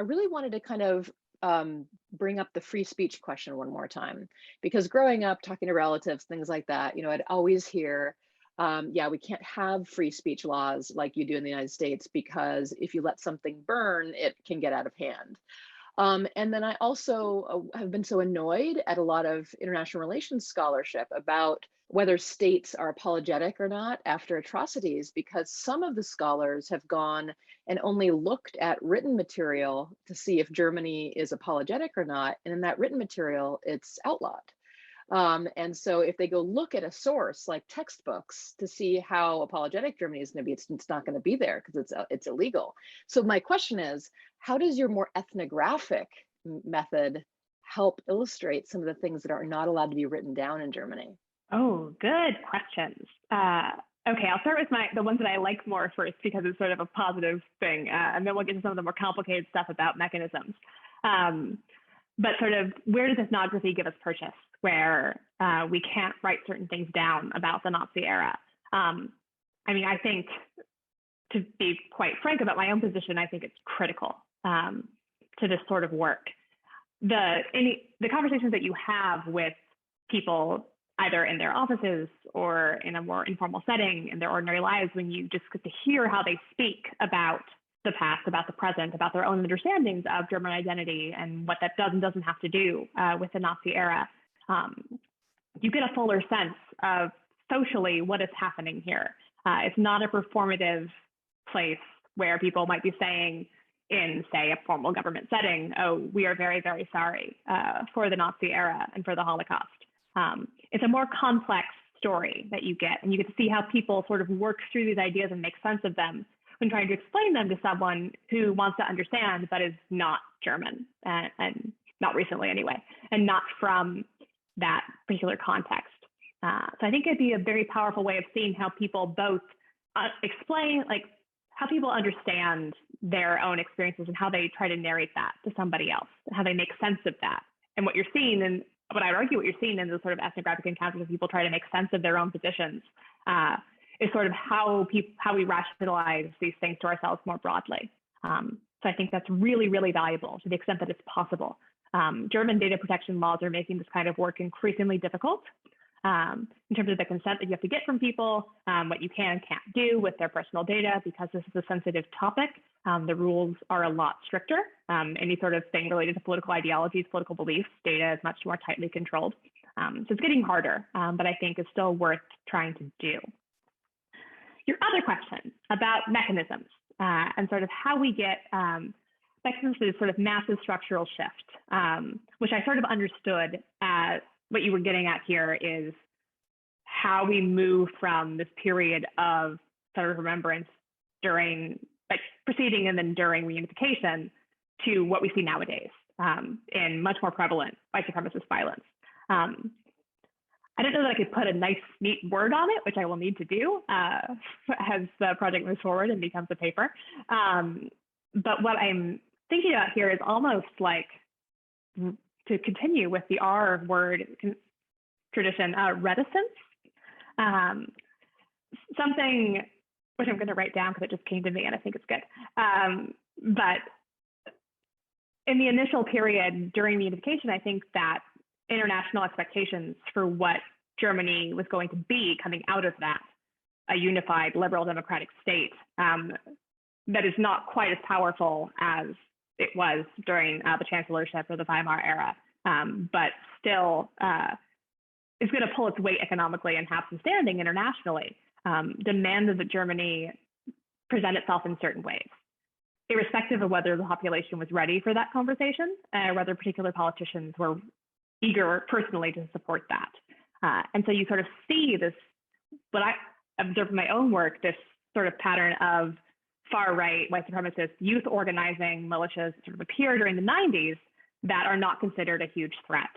really wanted to kind of bring up the free speech question one more time, because growing up, talking to relatives, things like that, I'd always hear, yeah, we can't have free speech laws like you do in the United States, because if you let something burn, it can get out of hand. And then I also have been so annoyed at a lot of international relations scholarship about whether states are apologetic or not after atrocities, because some of the scholars have gone and only looked at written material to see if Germany is apologetic or not. And in that written material, it's outlawed. And so if they go look at a source like textbooks to see how apologetic Germany is going to be, it's not going to be there because it's illegal. So my question is, how does your more ethnographic method help illustrate some of the things that are not allowed to be written down in Germany? Oh, good questions. Okay, I'll start with the ones that I like more first, because it's sort of a positive thing, and then we'll get to some of the more complicated stuff about mechanisms. But sort of, where does ethnography give us purchase, where we can't write certain things down about the Nazi era? I mean, I think, to be quite frank about my own position, I think it's critical to this sort of work. The conversations that you have with people, either in their offices or in a more informal setting in their ordinary lives, when you just get to hear how they speak about the past, about the present, about their own understandings of German identity and what that does and doesn't have to do with the Nazi era, you get a fuller sense of socially what is happening here. It's not a performative place where people might be saying in, say, a formal government setting, oh, we are very, very sorry for the Nazi era and for the Holocaust. It's a more complex story that you get, and you get to see how people sort of work through these ideas and make sense of them when trying to explain them to someone who wants to understand but is not German, and not recently anyway, and not from that particular context. So I think it'd be a very powerful way of seeing how people both explain, like how people understand their own experiences and how they try to narrate that to somebody else, and how they make sense of that. And what you're seeing, and what I would argue what you're seeing in those sort of ethnographic encounters of people try to make sense of their own positions, is sort of how we rationalize these things to ourselves more broadly. So I think that's really, really valuable to the extent that it's possible. German data protection laws are making this kind of work increasingly difficult in terms of the consent that you have to get from people, what you can and can't do with their personal data, because this is a sensitive topic. The rules are a lot stricter. Any sort of thing related to political ideologies, political beliefs, data is much more tightly controlled. So it's getting harder, but I think it's still worth trying to do. Your other question about mechanisms and sort of how we get mechanisms for this sort of massive structural shift, which I sort of understood what you were getting at here is how we move from this period of sort of remembrance during, like, preceding and then during reunification to what we see nowadays in much more prevalent white supremacist violence. I don't know that I could put a nice, neat word on it, which I will need to do as the project moves forward and becomes a paper. But what I'm thinking about here is almost like, to continue with the R word tradition, reticence. Something which I'm going to write down because it just came to me and I think it's good. But in the initial period during reunification, I think that international expectations for what Germany was going to be coming out of that, a unified liberal democratic state that is not quite as powerful as it was during the chancellorship or the Weimar era, but still is going to pull its weight economically and have some standing internationally, demanded that Germany present itself in certain ways, irrespective of whether the population was ready for that conversation, or whether particular politicians were eager personally to support that. And so you sort of see this, what I observed in my own work, this sort of pattern of far-right white supremacist youth organizing militias sort of appear during the 90s that are not considered a huge threat,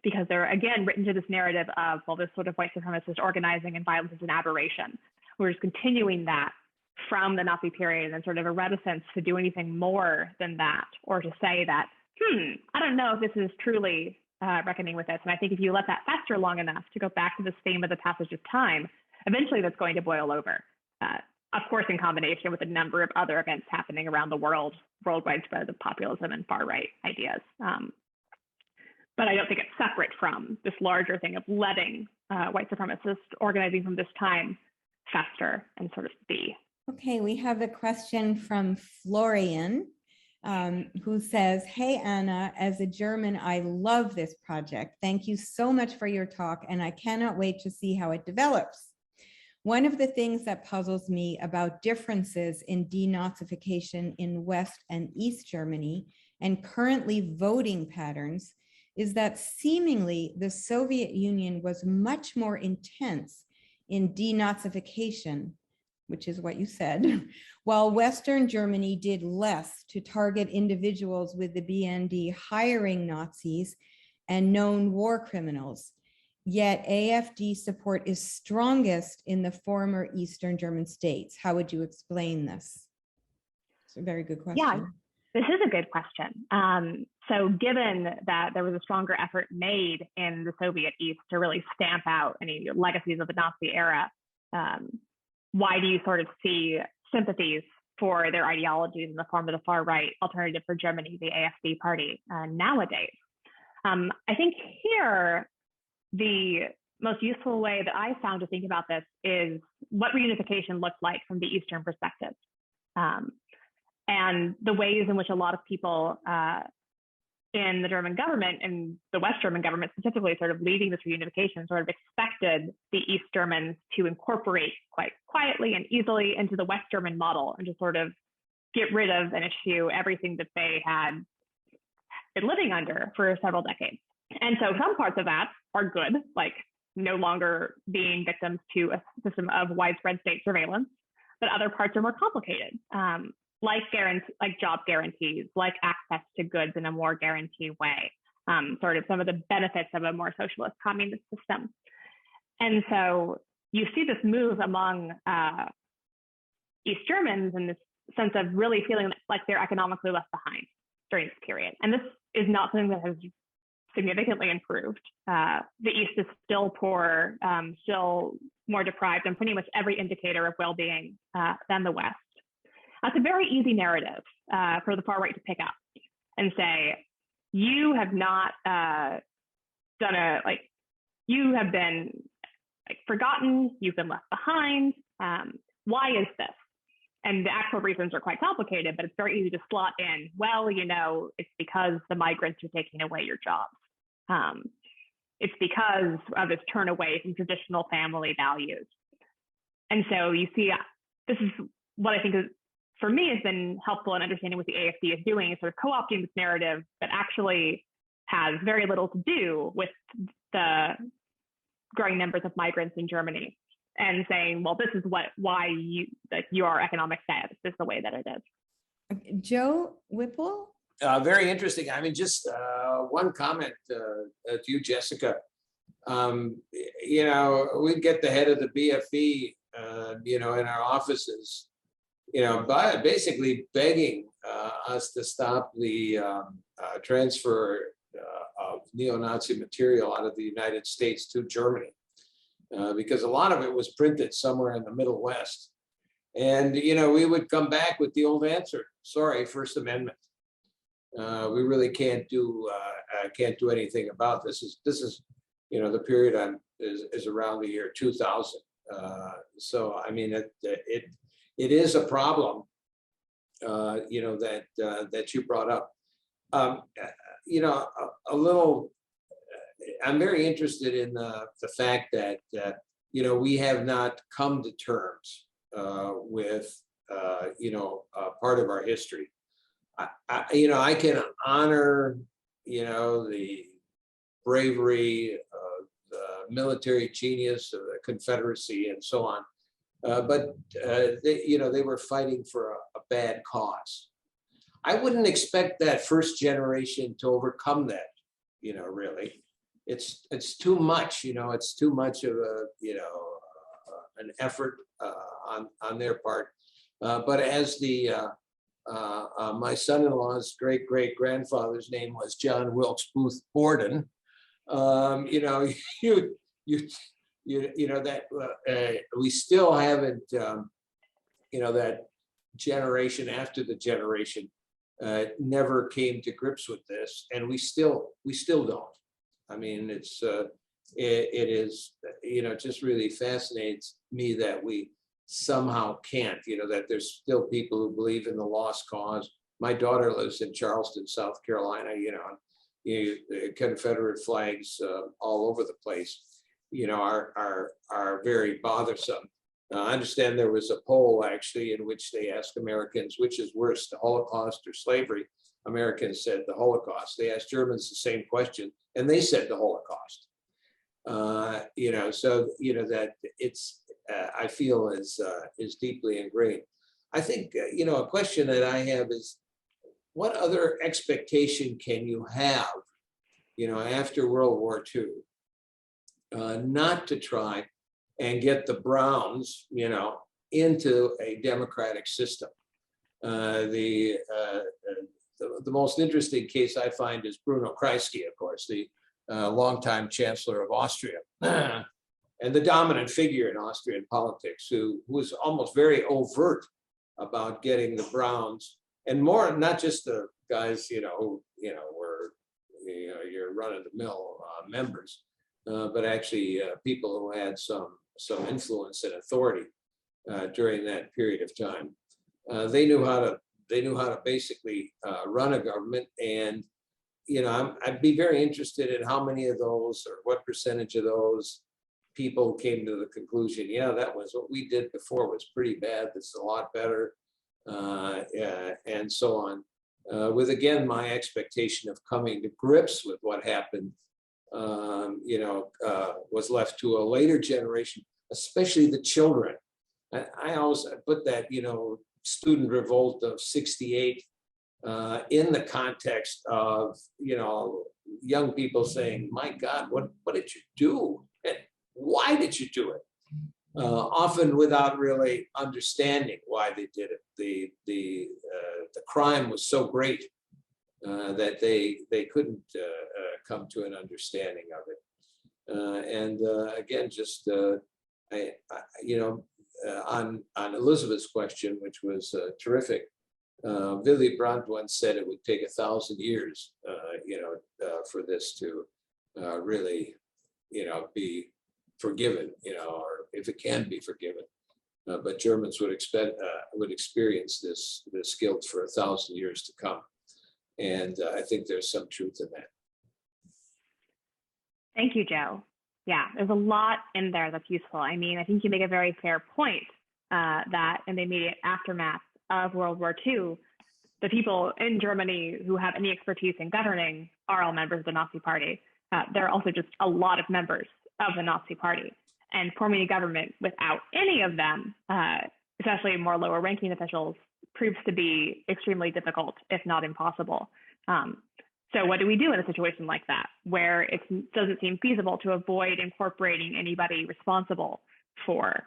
because they're, again, written to this narrative of, well, this sort of white supremacist organizing and violence is an aberration. We're just continuing that from the Nazi period, and sort of a reticence to do anything more than that, or to say that, I don't know if this is truly reckoning with this. And I think if you let that fester long enough, to go back to this theme of the passage of time, eventually that's going to boil over. of course, in combination with a number of other events happening around the world, worldwide spread of populism and far-right ideas. But I don't think it's separate from this larger thing of letting white supremacists organizing from this time fester and sort of be. Okay, we have a question from Florian, who says, "Hey, Anna, as a German, I love this project. Thank you so much for your talk, and I cannot wait to see how it develops. One of the things that puzzles me about differences in denazification in West and East Germany and currently voting patterns is that seemingly the Soviet Union was much more intense in denazification, which is what you said, while Western Germany did less to target individuals with the BND hiring Nazis and known war criminals. Yet AfD support is strongest in the former Eastern German states. How would you explain this?" It's a very good question. Yeah, this is a good question. So given that there was a stronger effort made in the Soviet East to really stamp out any legacies of the Nazi era, why do you sort of see sympathies for their ideologies in the form of the far-right Alternative for Germany, the AfD party, nowadays? I think here, the most useful way that I found to think about this is what reunification looked like from the Eastern perspective. And the ways in which a lot of people in the German government and the West German government specifically sort of leading this reunification sort of expected the East Germans to incorporate quite quietly and easily into the West German model and to sort of get rid of and eschew everything that they had been living under for several decades. And so some parts of that are good, like no longer being victims to a system of widespread state surveillance, but other parts are more complicated. Like job guarantees, like access to goods in a more guaranteed way, sort of some of the benefits of a more socialist communist system. And so you see this move among East Germans in this sense of really feeling like they're economically left behind during this period. And this is not something that has significantly improved. The East is still poor, still more deprived on pretty much every indicator of well-being than the West. That's a very easy narrative for the far right to pick up and say, you have not you have been forgotten, you've been left behind. Why is this? And the actual reasons are quite complicated, but it's very easy to slot in, well, it's because the migrants are taking away your jobs. It's because of this turn away from traditional family values. And so you see, this is what I think is, for me, has been helpful in understanding what the AfD is doing, is sort of co-opting this narrative that actually has very little to do with the growing numbers of migrants in Germany, and saying, well, this is why your economic status is the way that it is. Joe Whipple? Very interesting. I mean, just one comment to you, Jessica. We'd get the head of the BFE, in our offices, basically begging us to stop the transfer of neo-Nazi material out of the United States to Germany, because a lot of it was printed somewhere in the Middle West. And, we would come back with the old answer, sorry, First Amendment. We really can't do anything about this. This is the period is around the year 2000. So, I mean, it is a problem, that you brought up. I'm very interested in the fact that, we have not come to terms with, part of our history. I can honor, the bravery, the military genius of the Confederacy and so on. But they were fighting for a bad cause. I wouldn't expect that first generation to overcome that, really. It's too much, it's too much of an effort on their part. But as my son-in-law's great-great-grandfather's name was John Wilkes Booth Borden, we still haven't that generation after the generation never came to grips with this, and we still don't. I mean, it is, it just really fascinates me that we somehow can't, that there's still people who believe in the lost cause. My daughter lives in Charleston, South Carolina, Confederate flags all over the place, are very bothersome. I understand there was a poll actually in which they asked Americans which is worse, the Holocaust or slavery. Americans said the Holocaust. They asked Germans the same question, and they said the Holocaust. So that it's I feel is deeply ingrained. I think a question that I have is, what other expectation can you have, after World War II, not to try and get the Browns, into a democratic system? The most interesting case I find is Bruno Kreisky, of course, the longtime Chancellor of Austria, and the dominant figure in Austrian politics, who was almost very overt about getting the Browns, and more, not just the guys, who were your run-of-the-mill members, but actually people who had some influence and authority during that period of time. They knew how to basically run a government, and I'd be very interested in how many of those, or what percentage of those people came to the conclusion, yeah, that was what we did before was pretty bad. This is a lot better, and so on. With, again, my expectation of coming to grips with what happened, was left to a later generation, especially the children. I always put that, student revolt of '68 in the context of, young people saying, my God, what did you do? And why did you do it? Often without really understanding why they did it. The crime was so great that they couldn't come to an understanding of it. Again, just on Elizabeth's question, which was terrific, Willy Brandt once said it would take 1,000 years, for this to really, be forgiven, or if it can be forgiven. But Germans would experience this guilt for 1,000 years to come, and I think there's some truth in that. Thank you, Joe. Yeah, there's a lot in there that's useful. I mean, I think you make a very fair point that in the immediate aftermath of World War II, the people in Germany who have any expertise in governing are all members of the Nazi Party. There are also just a lot of members of the Nazi Party, and forming a government without any of them, especially more lower ranking officials, proves to be extremely difficult, if not impossible. So what do we do in a situation like that, where it doesn't seem feasible to avoid incorporating anybody responsible for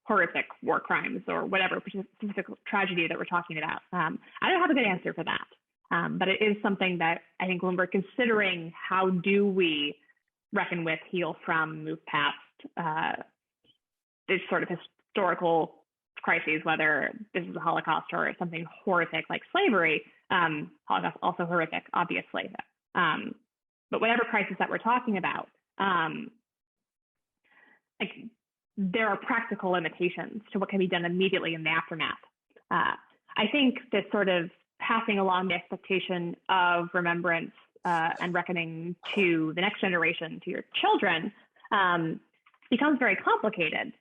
horrific war crimes or whatever specific tragedy that we're talking about? I don't have a good answer for that, but it is something that I think when we're considering how do we reckon with, heal from, move past this sort of historical crises, whether this is the Holocaust or something horrific like slavery. Holocaust also horrific, obviously. But whatever crisis that we're talking about, there are practical limitations to what can be done immediately in the aftermath. I think this sort of passing along the expectation of remembrance and reckoning to the next generation, to your children, becomes very complicated.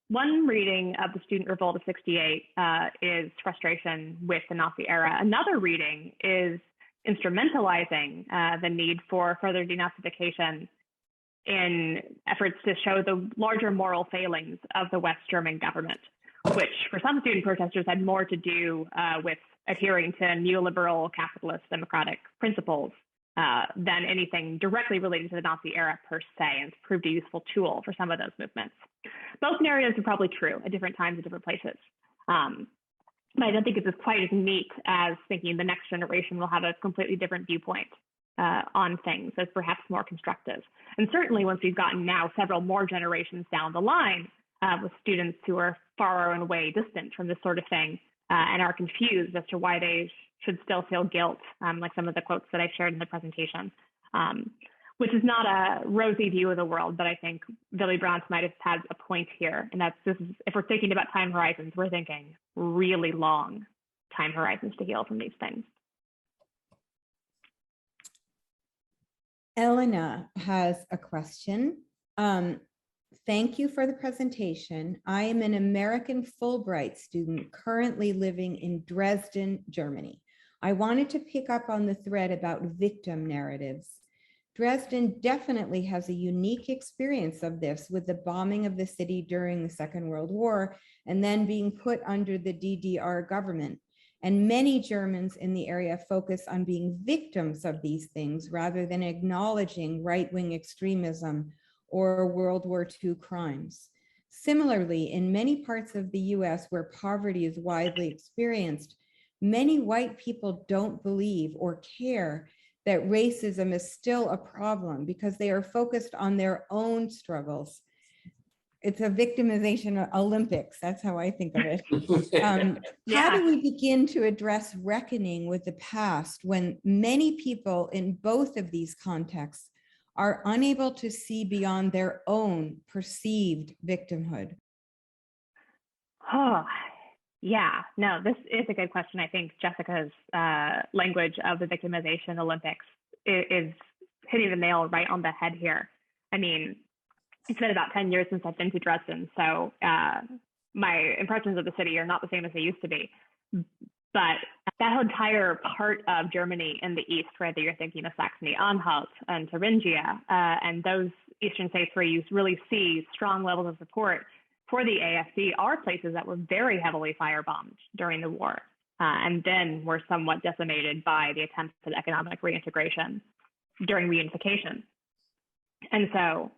One reading of the student revolt of '68 is frustration with the Nazi era. Another reading is instrumentalizing the need for further denazification in efforts to show the larger moral failings of the West German government, which for some student protesters had more to do with adhering to neoliberal capitalist democratic principles than anything directly related to the Nazi era per se, and it's proved a useful tool for some of those movements. Both narratives are probably true at different times at different places. But I don't think it's quite as neat as thinking the next generation will have a completely different viewpoint on things as perhaps more constructive. And certainly once we've gotten now several more generations down the line, with students who are far and away distant from this sort of thing and are confused as to why they should still feel guilt, like some of the quotes that I shared in the presentation, which is not a rosy view of the world, but I think Billy Brown might have had a point here. And that's this is, if we're thinking about time horizons, we're thinking really long time horizons to heal from these things. Elena has a question. Thank you for the presentation. I am an American Fulbright student currently living in Dresden, Germany. I wanted to pick up on the thread about victim narratives. Dresden definitely has a unique experience of this with the bombing of the city during the Second World War and then being put under the DDR government. And many Germans in the area focus on being victims of these things rather than acknowledging right-wing extremism or World War II crimes. Similarly, in many parts of the US where poverty is widely experienced, many white people don't believe or care that racism is still a problem because they are focused on their own struggles. It's a victimization Olympics. That's how I think of it. How do we begin to address reckoning with the past when many people in both of these contexts are unable to see beyond their own perceived victimhood? Oh, yeah, no, this is a good question. I think Jessica's language of the victimization Olympics is hitting the nail right on the head here. I mean, it's been about 10 years since I've been to Dresden, so my impressions of the city are not the same as they used to be. But that entire part of Germany in the east, whether you're thinking of Saxony-Anhalt and Thuringia, and those eastern states where you really see strong levels of support for the AFD, are places that were very heavily firebombed during the war, and then were somewhat decimated by the attempts at economic reintegration during reunification. And so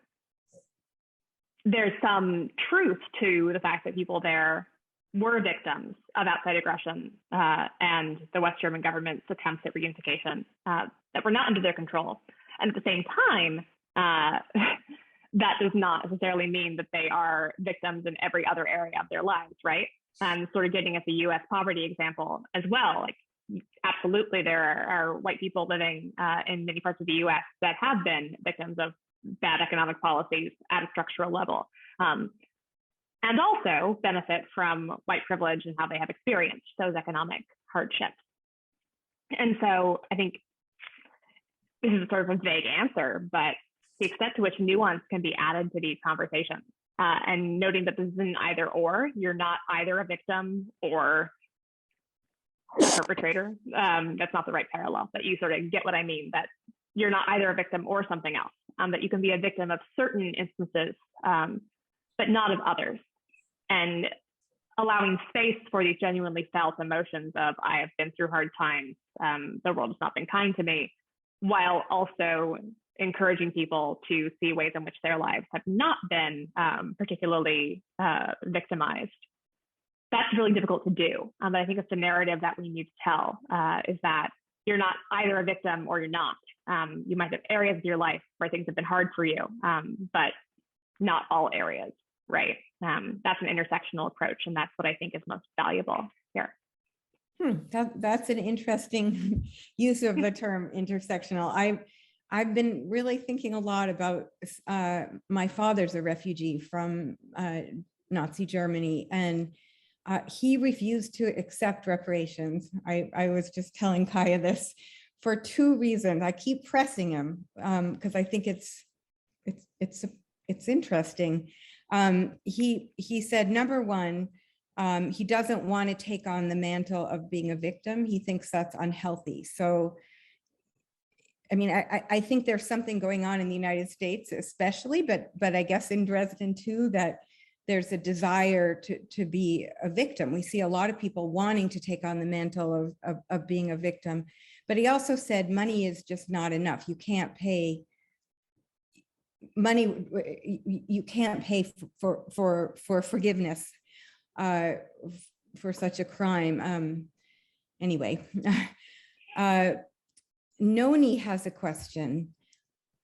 there's some truth to the fact that people there were victims of outside aggression and the West German government's attempts at reunification that were not under their control. And at the same time, that does not necessarily mean that they are victims in every other area of their lives, right? And sort of getting at the US poverty example as well, like absolutely there are white people living in many parts of the US that have been victims of bad economic policies at a structural level. And also benefit from white privilege and how they have experienced those economic hardships. And so I think this is sort of a vague answer, but the extent to which nuance can be added to these conversations and noting that this is an either or, you're not either a victim or a perpetrator. That's not the right parallel, but you sort of get what I mean, that you're not either a victim or something else, that you can be a victim of certain instances, but not of others. And allowing space for these genuinely felt emotions of, I have been through hard times, the world has not been kind to me, while also encouraging people to see ways in which their lives have not been particularly victimized. That's really difficult to do. But I think it's the narrative that we need to tell, is that you're not either a victim or you're not. You might have areas of your life where things have been hard for you, but not all areas, right? That's an intersectional approach, and that's what I think is most valuable here. That's an interesting use of the term intersectional. I've been really thinking a lot about, my father's a refugee from Nazi Germany, and he refused to accept reparations. I was just telling Kaya this for two reasons. I keep pressing him because I think it's interesting. He said, number one, he doesn't want to take on the mantle of being a victim. He thinks that's unhealthy. So, I mean, I think there's something going on in the United States, especially, but I guess in Dresden too, that there's a desire to be a victim. We see a lot of people wanting to take on the mantle of being a victim. But he also said money is just not enough. You can't pay money. You can't pay for forgiveness for such a crime. Anyway, Noni has a question.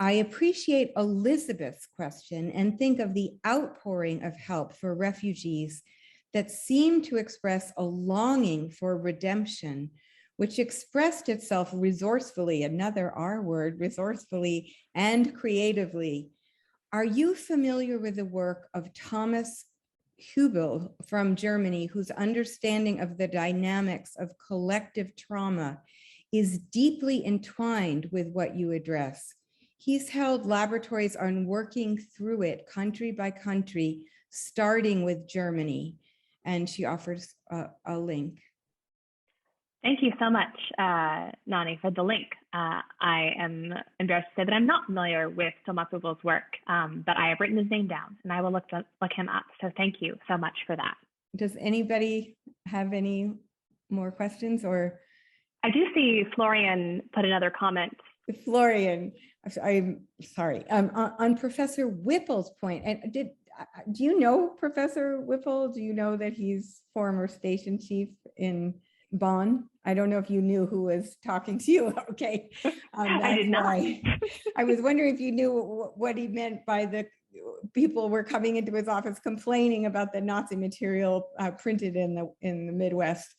I appreciate Elizabeth's question and think of the outpouring of help for refugees that seemed to express a longing for redemption, which expressed itself resourcefully, another R word, resourcefully and creatively. Are you familiar with the work of Thomas Hübel from Germany, whose understanding of the dynamics of collective trauma is deeply entwined with what you address? He's held laboratories on working through it country by country, starting with Germany. And she offers a link. Thank you so much, Nani, for the link. I am embarrassed to say that I'm not familiar with Thomas Hübel's work, but I have written his name down and I will look him up. So thank you so much for that. Does anybody have any more questions? Or I do see Florian put another comment. Florian, I'm sorry, on Professor Whipple's point, and do you know Professor Whipple? Do you know that he's former station chief in Bonn? I don't know if you knew who was talking to you. Okay. I did not. I was wondering if you knew what he meant by the people were coming into his office complaining about the Nazi material printed in the Midwest.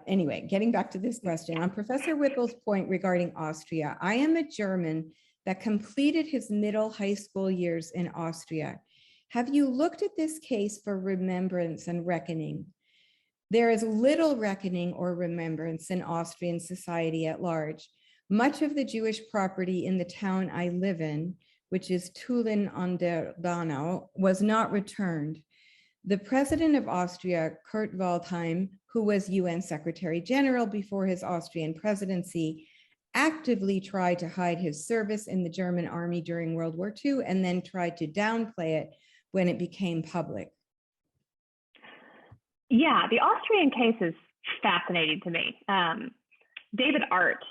Anyway, getting back to this question, on Professor Whipple's point regarding Austria, I am a German that completed his middle high school years in Austria. Have you looked at this case for remembrance and reckoning? There is little reckoning or remembrance in Austrian society at large. Much of the Jewish property in the town I live in, which is Tulln an der Donau, was not returned. The president of Austria, Kurt Waldheim, who was UN Secretary General before his Austrian presidency, actively tried to hide his service in the German army during World War II and then tried to downplay it when it became public. Yeah, the Austrian case is fascinating to me. David Art,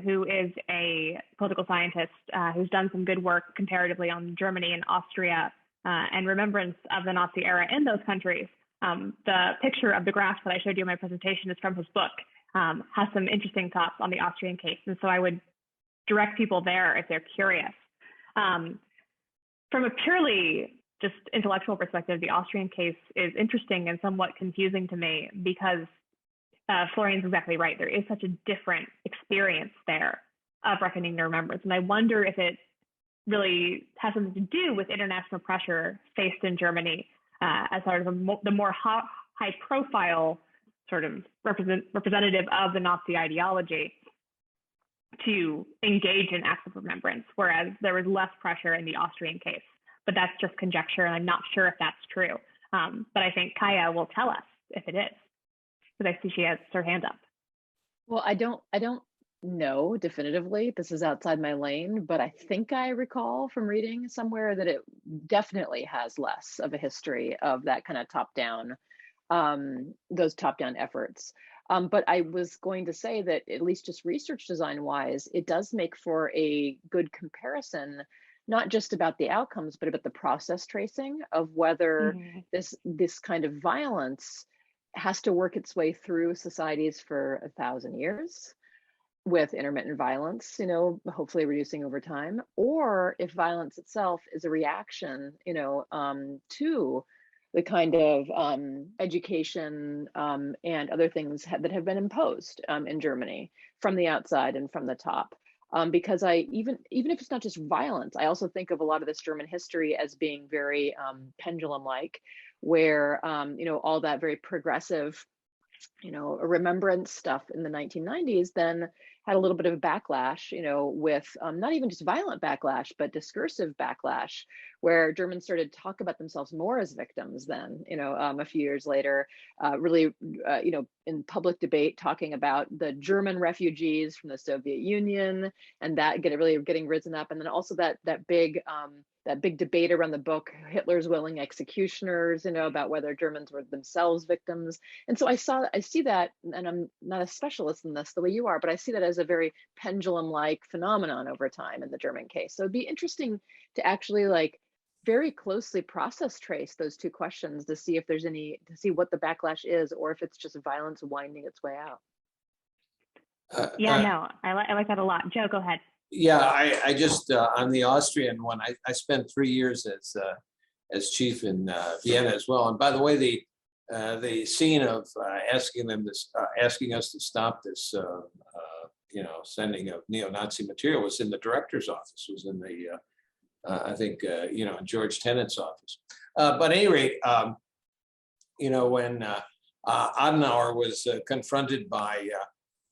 who is a political scientist who's done some good work comparatively on Germany and Austria and remembrance of the Nazi era in those countries. The picture of the graph that I showed you in my presentation is from his book, has some interesting thoughts on the Austrian case. And so I would direct people there if they're curious. From a purely just intellectual perspective, the Austrian case is interesting and somewhat confusing to me because Florian's exactly right. There is such a different experience there of reckoning and remembrance. And I wonder if it really has something to do with international pressure faced in Germany as sort of the more high profile sort of representative of the Nazi ideology to engage in acts of remembrance, whereas there was less pressure in the Austrian case. But that's just conjecture, and I'm not sure if that's true. But I think Kaya will tell us if it is, because I see she has her hand up. Well, I don't know definitively. This is outside my lane, but I think I recall from reading somewhere that it definitely has less of a history of that kind of top-down, those top-down efforts. But I was going to say that at least just research design-wise, it does make for a good comparison, not just about the outcomes, but about the process tracing of whether this kind of violence has to work its way through societies for 1,000 years with intermittent violence, you know, hopefully reducing over time, or if violence itself is a reaction, you know, to the kind of education and other things that have been imposed in Germany from the outside and from the top. Because even if it's not just violence, I also think of a lot of this German history as being very pendulum-like, where you know, all that very progressive, you know, remembrance stuff in the 1990s then had a little bit of a backlash, you know, with not even just violent backlash, but discursive backlash, where Germans started to talk about themselves more as victims then, you know, a few years later, really, you know, in public debate, talking about the German refugees from the Soviet Union and that really getting risen up. And then also that big debate around the book, Hitler's Willing Executioners, you know, about whether Germans were themselves victims. And so I see that, and I'm not a specialist in this the way you are, but I see that as a very pendulum-like phenomenon over time in the German case. So it'd be interesting to actually like very closely process trace those two questions to see if there's to see what the backlash is, or if it's just violence winding its way out. Yeah, no, I like that a lot. Joe, go ahead. Yeah, I just on the Austrian one, I spent 3 years as chief in Vienna as well. And by the way, the scene of asking us to stop this, sending of neo-Nazi material was in the director's office. Was in the I think George Tenet's office. But at any rate, when Adenauer was confronted by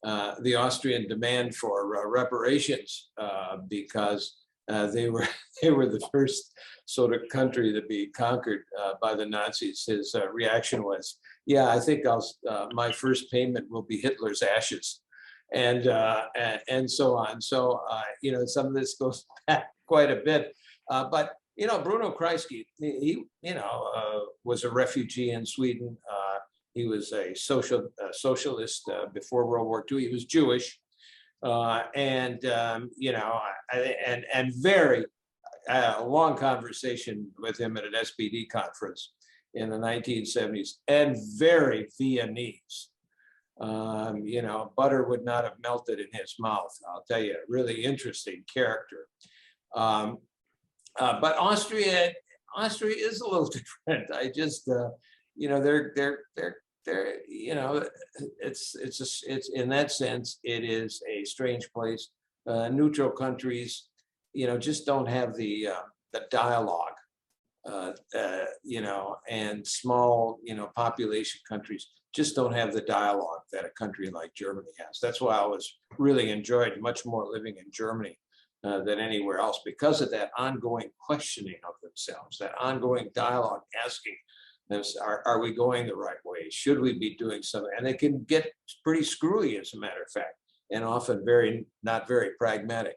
the Austrian demand for reparations because they were the first sort of country to be conquered by the Nazis. His reaction was, "Yeah, I think my first payment will be Hitler's ashes," and so on. So some of this goes back quite a bit, but Bruno Kreisky, he was a refugee in Sweden. He was a socialist before World War II. He was Jewish, and very long conversation with him at an SPD conference in the 1970s, and very Viennese. Butter would not have melted in his mouth. I'll tell you, really interesting character. But Austria is a little different. I just, it's in that sense, it is a strange place. Neutral countries, just don't have the dialogue, and small, population countries just don't have the dialogue that a country like Germany has. That's why I was really enjoyed much more living in Germany than anywhere else, because of that ongoing questioning of themselves, that ongoing dialogue, asking themselves, are we going the right way? Should we be doing something? And they can get pretty screwy, as a matter of fact, and often not very pragmatic,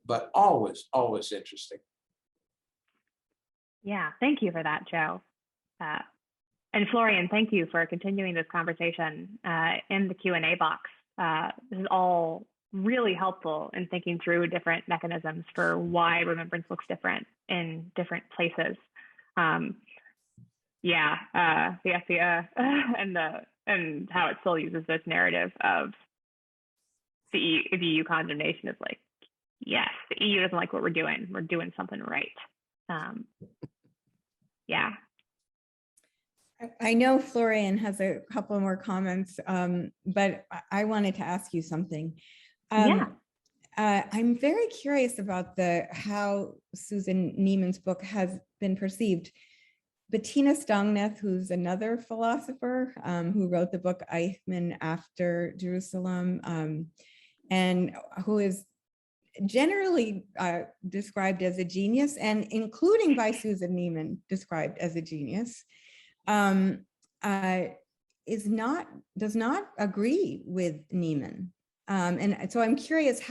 but always interesting. Yeah, thank you for that, Joe. And Florian, thank you for continuing this conversation in the Q&A box. This is all really helpful in thinking through different mechanisms for why remembrance looks different in different places. The FPA and how it still uses this narrative of the EU condemnation is like, yes, the EU doesn't like what we're doing. We're doing something right. I know Florian has a couple more comments, but I wanted to ask you something. I'm very curious about how Susan Neiman's book has been perceived. Bettina Stongneth, who's another philosopher who wrote the book Eichmann After Jerusalem, and who is generally described as a genius, and including by Susan Neiman described as a genius, does not agree with Neiman. And so I'm curious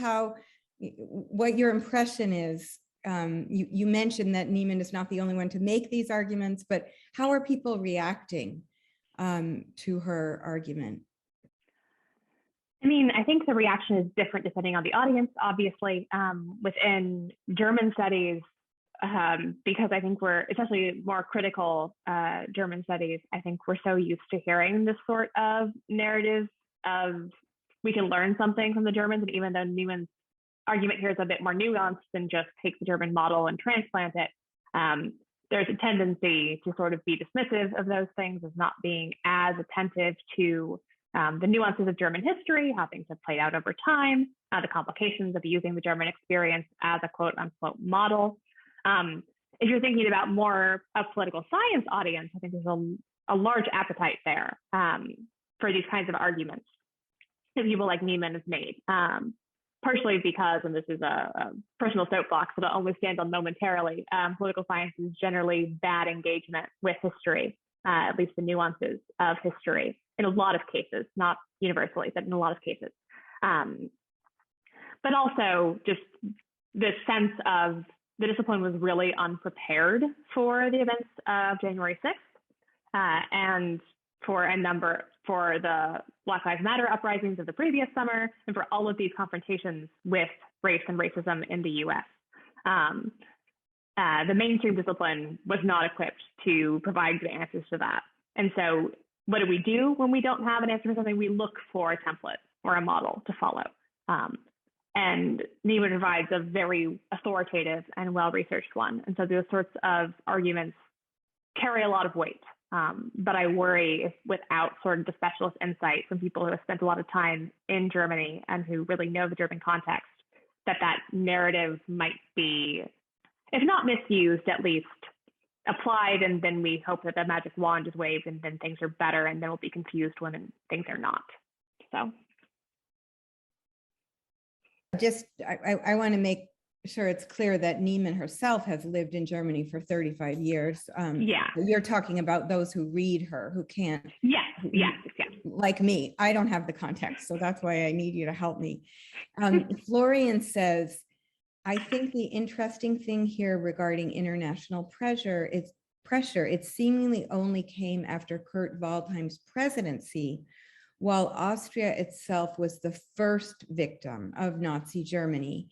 what your impression is. You mentioned that Neiman is not the only one to make these arguments, but how are people reacting to her argument? I mean, I think the reaction is different depending on the audience, obviously. Within German studies, because I think we're, especially more critical German studies, I think we're so used to hearing this sort of narrative of we can learn something from the Germans, and even though Neumann's argument here is a bit more nuanced than just take the German model and transplant it, there's a tendency to sort of be dismissive of those things, as not being as attentive to the nuances of German history, how things have played out over time, the complications of using the German experience as a quote unquote model. If you're thinking about more a political science audience, I think there's a large appetite there for these kinds of arguments that people like Neiman have made. Partially because, and this is a personal soapbox that I'll only stand on momentarily, political science is generally bad engagement with history, at least the nuances of history, in a lot of cases, not universally, but in a lot of cases. But also just the sense of the discipline was really unprepared for the events of January 6th and for the Black Lives Matter uprisings of the previous summer, and for all of these confrontations with race and racism in the US. The mainstream discipline was not equipped to provide good answers to that. And so what do when we don't have an answer for something? We look for a template or a model to follow. And Niemann provides a very authoritative and well-researched one. And so those sorts of arguments carry a lot of weight. But I worry if without sort of the specialist insight from people who have spent a lot of time in Germany and who really know the German context, that narrative might be, if not misused, at least applied, and then we hope that the magic wand is waved and then things are better, and then we'll be confused when things are not. So just, I want to make sure it's clear that Niemann herself has lived in Germany for 35 years. Yeah. You're talking about those who read her, who can't. Yes. Like me, I don't have the context, so that's why I need you to help me. Florian says, I think the interesting thing here regarding international pressure, it seemingly only came after Kurt Waldheim's presidency, while Austria itself was the first victim of Nazi Germany.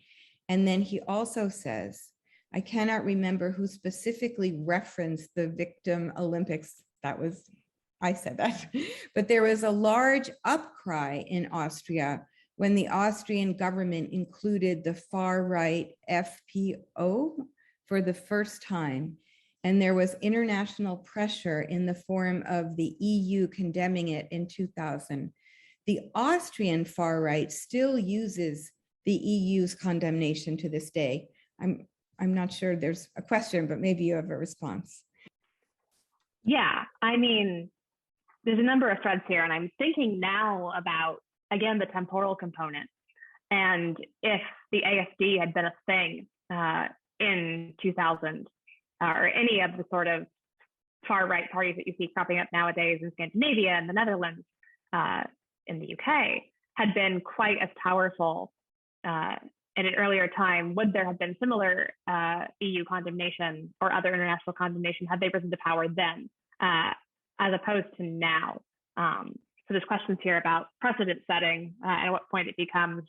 And then he also says, I cannot remember who specifically referenced the Victim Olympics. I said that, but there was a large outcry in Austria when the Austrian government included the far-right FPO for the first time. And there was international pressure in the form of the EU condemning it in 2000. The Austrian far-right still uses the EU's condemnation to this day. I'm not sure there's a question, but maybe you have a response. Yeah, I mean, there's a number of threads here, and I'm thinking now about, again, the temporal component. And if the AFD had been a thing in 2000, or any of the sort of far-right parties that you see cropping up nowadays in Scandinavia and the Netherlands, in the UK, had been quite as powerful in an earlier time, would there have been similar EU condemnation or other international condemnation had they risen to power then, as opposed to now? So there's questions here about precedent setting and at what point it becomes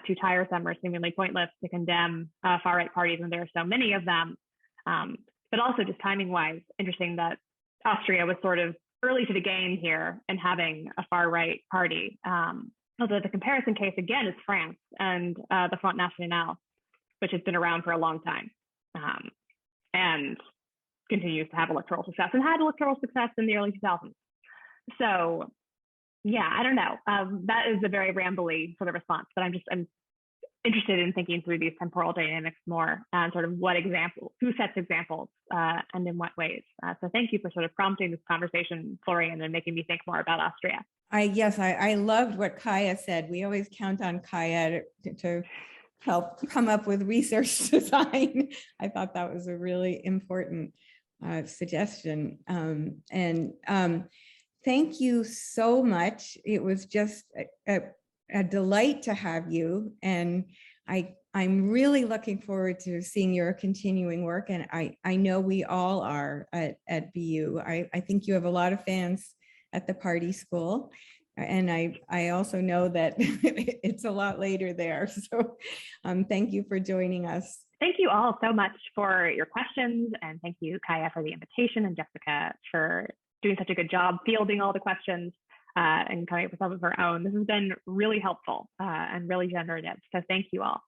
too tiresome or seemingly pointless to condemn far-right parties when there are so many of them. But also just timing-wise, interesting that Austria was sort of early to the game here in having a far-right party. Although the comparison case, again, is France and the Front National, which has been around for a long time and continues to have electoral success and had electoral success in the early 2000s. So, yeah, I don't know. That is a very rambly sort of response, but I'm interested in thinking through these temporal dynamics more and sort of what example, who sets examples and in what ways. So thank you for sort of prompting this conversation, Florian, and making me think more about Austria. Yes, I loved what Kaya said. We always count on Kaya to help come up with research design. I thought that was a really important suggestion. Thank you so much. It was just a delight to have you. And I'm really looking forward to seeing your continuing work. And I know we all are at BU. I think you have a lot of fans at the Pardee School. And I also know that it's a lot later there. So thank you for joining us. Thank you all so much for your questions. And thank you, Kaya, for the invitation, and Jessica for doing such a good job fielding all the questions and coming up with some of her own. This has been really helpful and really generative. So thank you all.